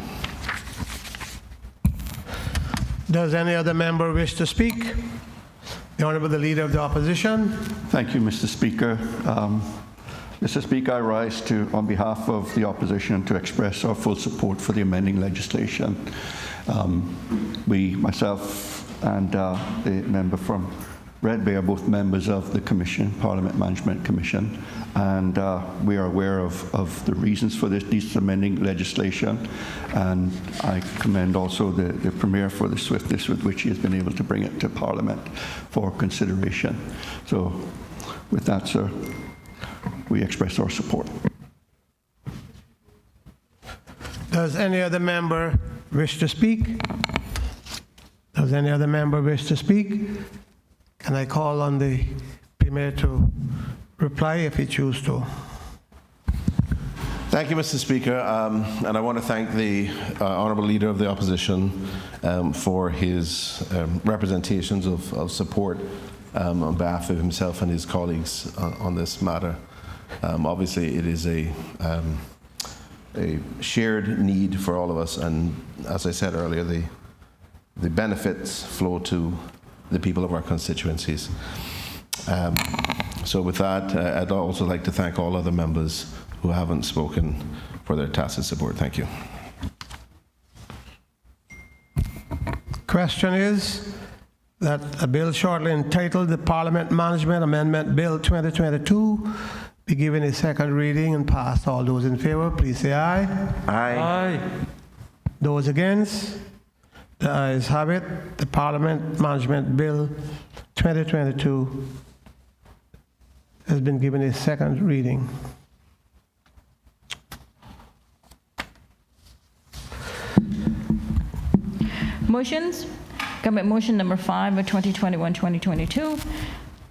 Speaker 3: Does any other member wish to speak? The Honourable the Leader of the Opposition.
Speaker 5: Thank you, Mr. Speaker. Mr. Speaker, I rise on behalf of the opposition to express our full support for the amending legislation. Myself and the member from Red Bay are both members of the Commission, Parliament Management Commission, and we are aware of the reasons for this amending legislation, and I commend also the Premier for the swiftness with which he has been able to bring it to Parliament for consideration. So with that, sir, we express our support.
Speaker 3: Does any other member wish to speak? Does any other member wish to speak? Can I call on the Premier to reply if he chooses to?
Speaker 7: Thank you, Mr. Speaker, and I want to thank the Honourable Leader of the Opposition for his representations of support on behalf of himself and his colleagues on this matter. Obviously, it is a shared need for all of us, and as I said earlier, the benefits flow to the people of our constituencies. So with that, I'd also like to thank all other members who haven't spoken for their tacit support. Thank you.
Speaker 3: Question is that a bill shortly entitled the Parliament Management Amendment Bill 2022 be given a second reading and passed. All those in favor, please say aye.
Speaker 7: Aye.
Speaker 3: Those against? The ayes have it. The Parliament Management Bill 2022 has been given a second reading.
Speaker 2: Motions. Government motion number 5 of 2021-2022,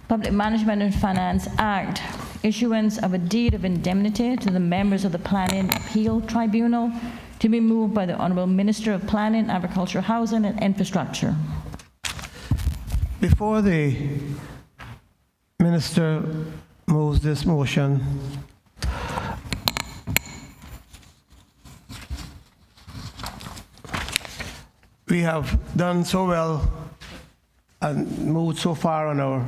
Speaker 2: Public Management and Finance Act, issuance of a deed of indemnity to the members of the Planning Appeal Tribunal, to be moved by the Honorable Minister of Planning, Agriculture, Housing and Infrastructure.
Speaker 3: Before the minister moves this motion, we have done so well and moved so far on our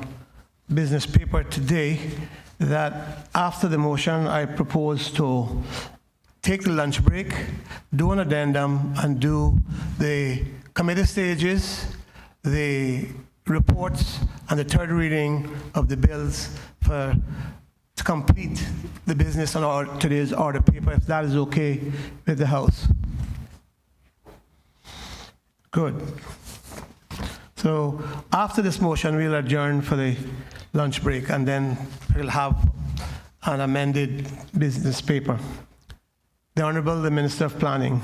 Speaker 3: business paper today that after the motion, I propose to take the lunch break, do an addendum, and do the committee stages, the reports, and the third reading of the bills to complete the business on today's order paper, if that is okay with the House. Good. So after this motion, we'll adjourn for the lunch break, and then we'll have an amended business paper. The Honorable the Minister of Planning.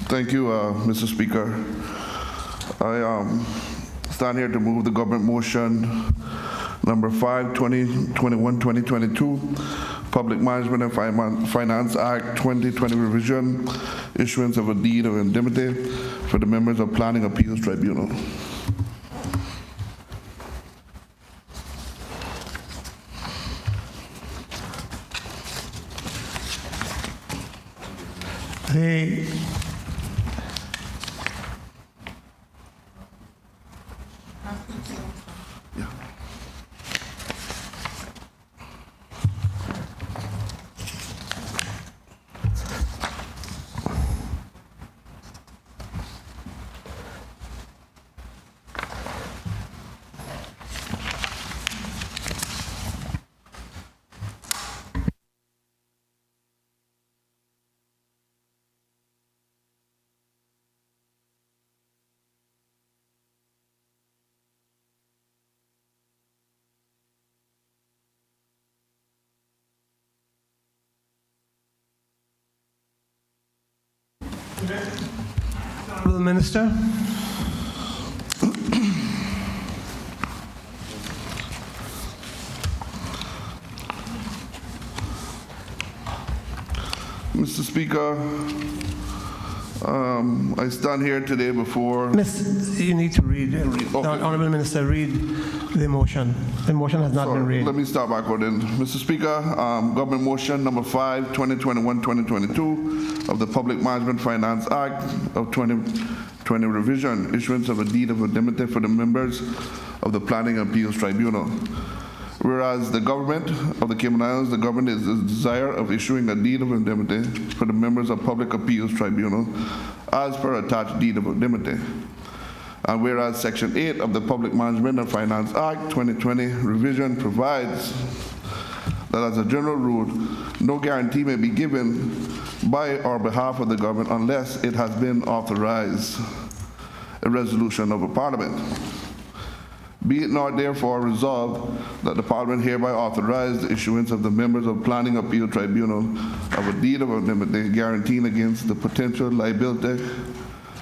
Speaker 8: Thank you, Mr. Speaker. I stand here to move the government motion number 5, 2021-2022, Public Management and Finance Act 2020 revision, issuance of a deed of indemnity for the members of Planning Appeals Tribunal.
Speaker 3: Honorable Minister.
Speaker 8: Mr. Speaker, I stand here today before...
Speaker 3: You need to read.
Speaker 8: Okay.
Speaker 3: The Honorable Minister, read the motion. The motion has not been read.
Speaker 8: Let me start backward then. Mr. Speaker, government motion number 5, 2021-2022 of the Public Management Finance Act of 2020 revision, issuance of a deed of indemnity for the members of the Planning Appeals Tribunal. Whereas the government of the Cayman Islands, the government is the desire of issuing a deed of indemnity for the members of Public Appeals Tribunal as per attached deed of indemnity. And whereas Section 8 of the Public Management and Finance Act 2020 revision provides that as a general rule, no guarantee may be given by or behalf of the government unless it has been authorized a resolution of a parliament. Be it not therefore resolved that the Parliament hereby authorize the issuance of the members of Planning Appeal Tribunal of a deed of indemnity guaranteeing against the potential liability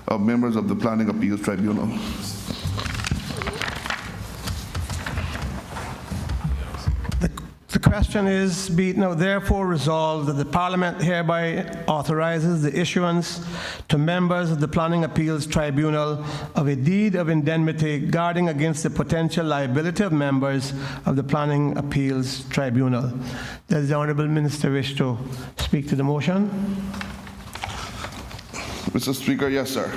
Speaker 8: of members of the Planning Appeals Tribunal.
Speaker 3: The question is, be it now therefore resolved that the Parliament hereby authorizes the issuance to members of the Planning Appeals Tribunal of a deed of indemnity guarding against the potential liability of members of the Planning Appeals Tribunal. Does the Honourable Minister wish to speak to the motion?
Speaker 8: Mr. Speaker, yes, sir.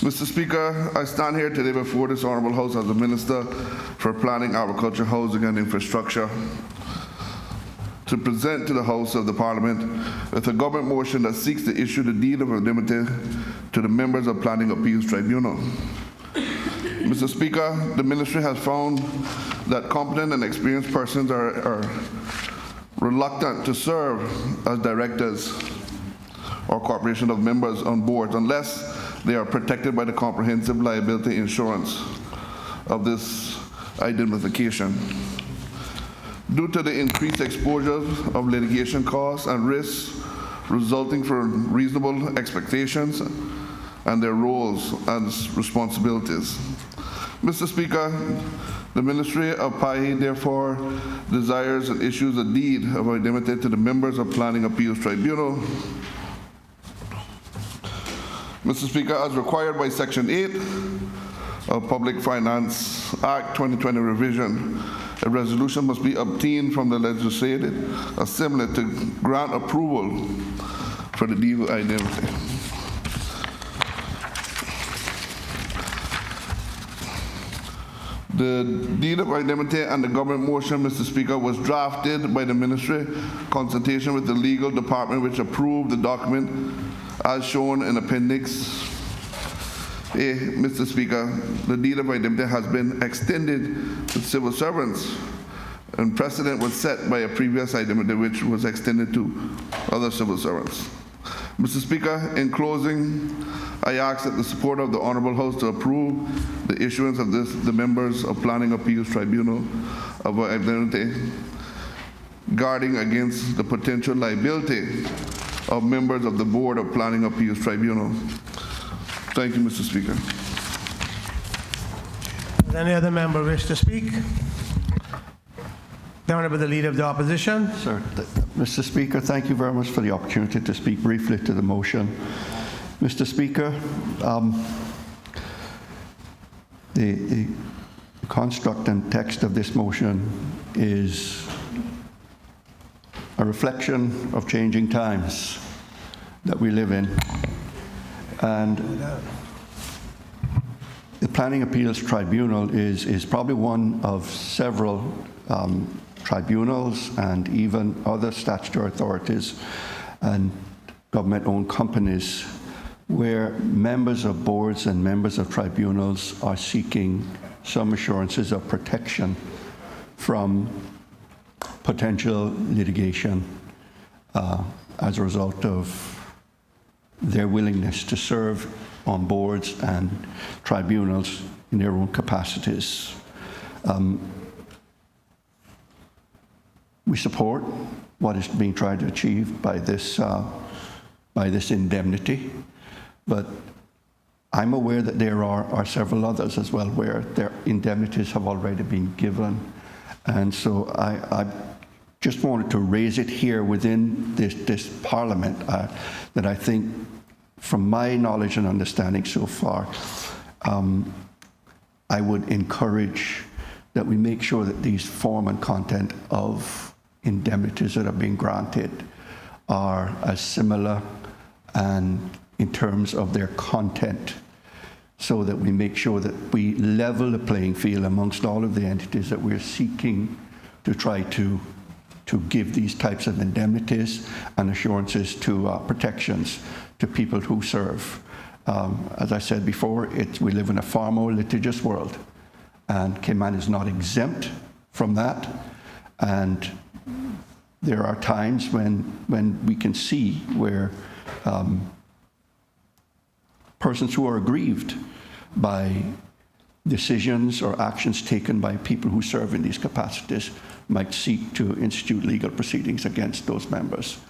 Speaker 8: Mr. Speaker, I stand here today before this Honourable House as the Minister for Planning, Agriculture, Housing and Infrastructure to present to the House of the Parliament with a government motion that seeks to issue the deed of indemnity to the members of Planning Appeals Tribunal. Mr. Speaker, the Ministry has found that competent and experienced persons are reluctant to serve as directors or corporation of members on boards unless they are protected by the comprehensive liability insurance of this indemnification. Due to the increased exposure of litigation costs and risks resulting from reasonable expectations and their roles and responsibilities. Mr. Speaker, the Ministry of PAI therefore desires and issues a deed of indemnity to the members of Planning Appeals Tribunal. Mr. Speaker, as required by Section 8 of Public Finance Act 2020 revision, a resolution must be obtained from the Legislative Assembly to grant approval for the deed of indemnity. The deed of indemnity and the government motion, Mr. Speaker, was drafted by the ministry, consultation with the legal department, which approved the document as shown in Appendix A. Mr. Speaker, the deed of indemnity has been extended to civil servants, and precedent was set by a previous indemnity which was extended to other civil servants. Mr. Speaker, in closing, I ask that the support of the Honorable House to approve the issuance of the members of Planning Appeals Tribunal of indemnity, guarding against the potential liability of members of the Board of Planning Appeals Tribunal. Thank you, Mr. Speaker.
Speaker 3: Does any other member wish to speak? The Honourable the Leader of the Opposition.
Speaker 5: Sir, Mr. Speaker, thank you very much for the opportunity to speak briefly to the motion. Mr. Speaker, the construct and text of this motion is a reflection of changing times that we live in. And the Planning Appeals Tribunal is probably one of several tribunals and even other statutory authorities and government-owned companies where members of boards and members of tribunals are seeking some assurances of protection from potential litigation as a result of their willingness to serve on boards and tribunals in their own capacities. We support what is being tried to achieve by this indemnity, but I'm aware that there are several others as well where their indemnities have already been given. And so I just wanted to raise it here within this Parliament that I think, from my knowledge and understanding so far, I would encourage that we make sure that these form and content of indemnities that are being granted are as similar and in terms of their content, so that we make sure that we level the playing field amongst all of the entities that we're seeking to try to give these types of indemnities and assurances to protections to people who serve. As I said before, we live in a far more litigious world, and Cayman is not exempt from that. And there are times when we can see where persons who are aggrieved by decisions or actions taken by people who serve in these capacities might seek to institute legal proceedings against those members.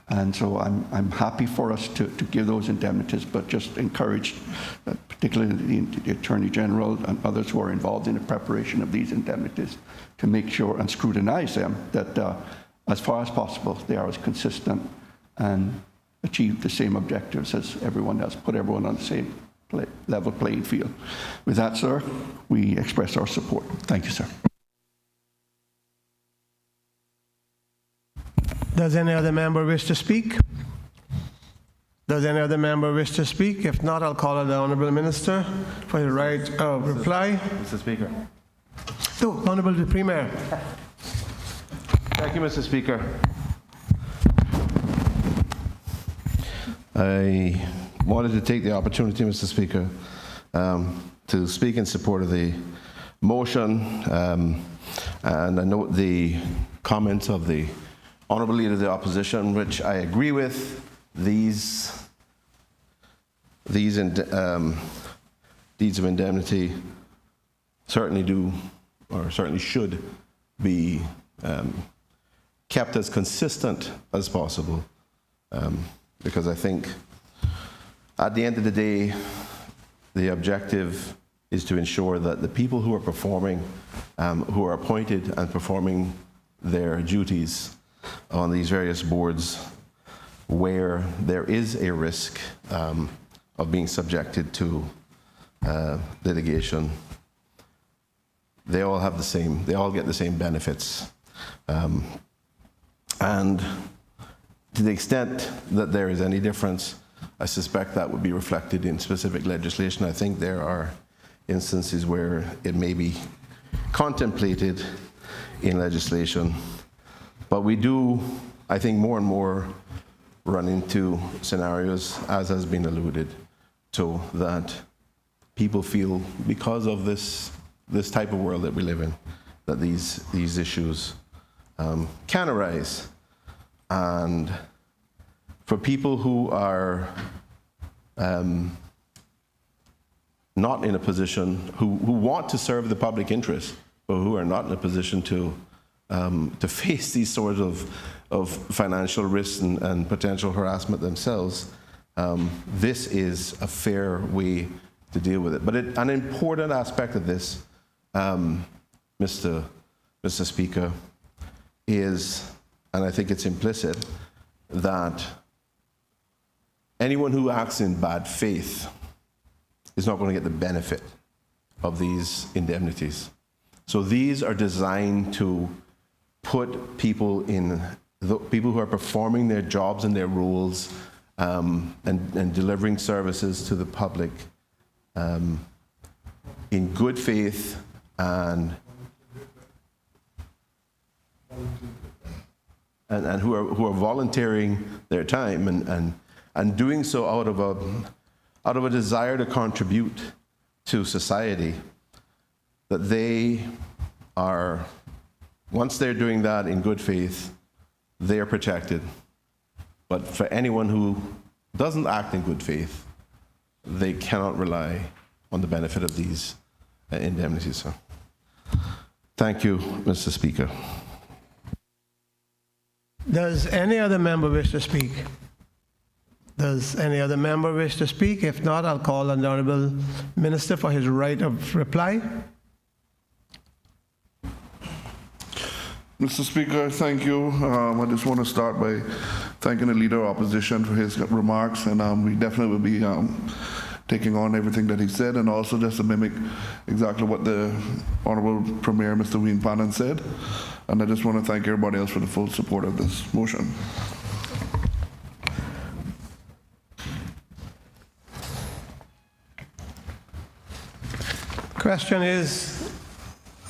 Speaker 5: And so I'm happy for us to give those indemnities, but just encourage, particularly the Attorney General and others who are involved in the preparation of these indemnities, to make sure and scrutinize them that as far as possible they are as consistent and achieve the same objectives as everyone else, put everyone on the same level playing field. With that, sir, we express our support. Thank you, sir.
Speaker 3: Does any other member wish to speak? Does any other member wish to speak? If not, I'll call on the Honourable Minister for the right of reply.
Speaker 7: Mr. Speaker.
Speaker 3: No, Honourable the Premier.
Speaker 7: Thank you, Mr. Speaker. I wanted to take the opportunity, Mr. Speaker, to speak in support of the motion, and I note the comments of the Honourable Leader of the Opposition, which I agree with. These deeds of indemnity certainly do, or certainly should be kept as consistent as possible, because I think at the end of the day, the objective is to ensure that the people who are performing, who are appointed and performing their duties on these various boards where there is a risk of being subjected to litigation, they all have the same, they all get the same benefits. And to the extent that there is any difference, I suspect that would be reflected in specific legislation. I think there are instances where it may be contemplated in legislation, but we do, I think, more and more run into scenarios, as has been alluded to, that people feel because of this type of world that we live in, that these issues can arise. And for people who are not in a position, who want to serve the public interest, but who are not in a position to face these sorts of financial risks and potential harassment themselves, this is a fair way to deal with it. But an important aspect of this, Mr. Speaker, is, and I think it's implicit, that anyone who acts in bad faith is not going to get the benefit of these indemnities. So these are designed to put people who are performing their jobs and their roles and delivering services to the public in good faith and who are volunteering their time and doing so out of a desire to contribute to society, that they are, once they're doing that in good faith, they are protected. But for anyone who doesn't act in good faith, they cannot rely on the benefit of these indemnities. So, thank you, Mr. Speaker.
Speaker 3: Does any other member wish to speak? Does any other member wish to speak? If not, I'll call on the Honourable Minister for his right of reply.
Speaker 8: Mr. Speaker, thank you. I just want to start by thanking the Leader of Opposition for his remarks, and we definitely will be taking on everything that he said, and also just to mimic exactly what the Honourable Premier, Mr. Wayne Pannon, said. And I just want to thank everybody else for the full support of this motion.
Speaker 3: Question is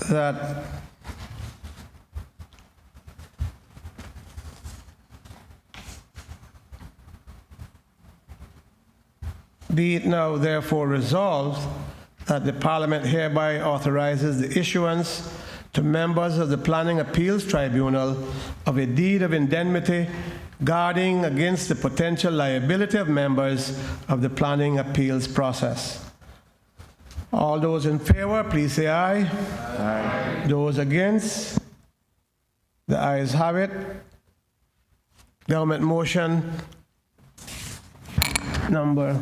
Speaker 3: that be it now therefore resolved that the Parliament hereby authorizes the issuance to members of the Planning Appeals Tribunal of a deed of indemnity guarding against the potential liability of members of the planning appeals process. All those in favor, please say aye. Aye. Those against? The ayes have it. Government motion number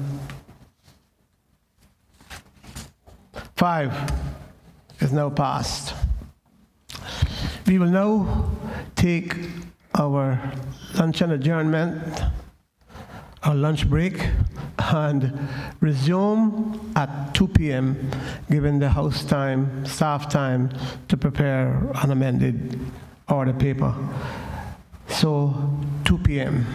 Speaker 3: 5 is now passed. We will now take our lunch and adjournment, our lunch break, and resume at 2 p.m., given the House time, staff time, to prepare an amended order paper. So 2 p.m.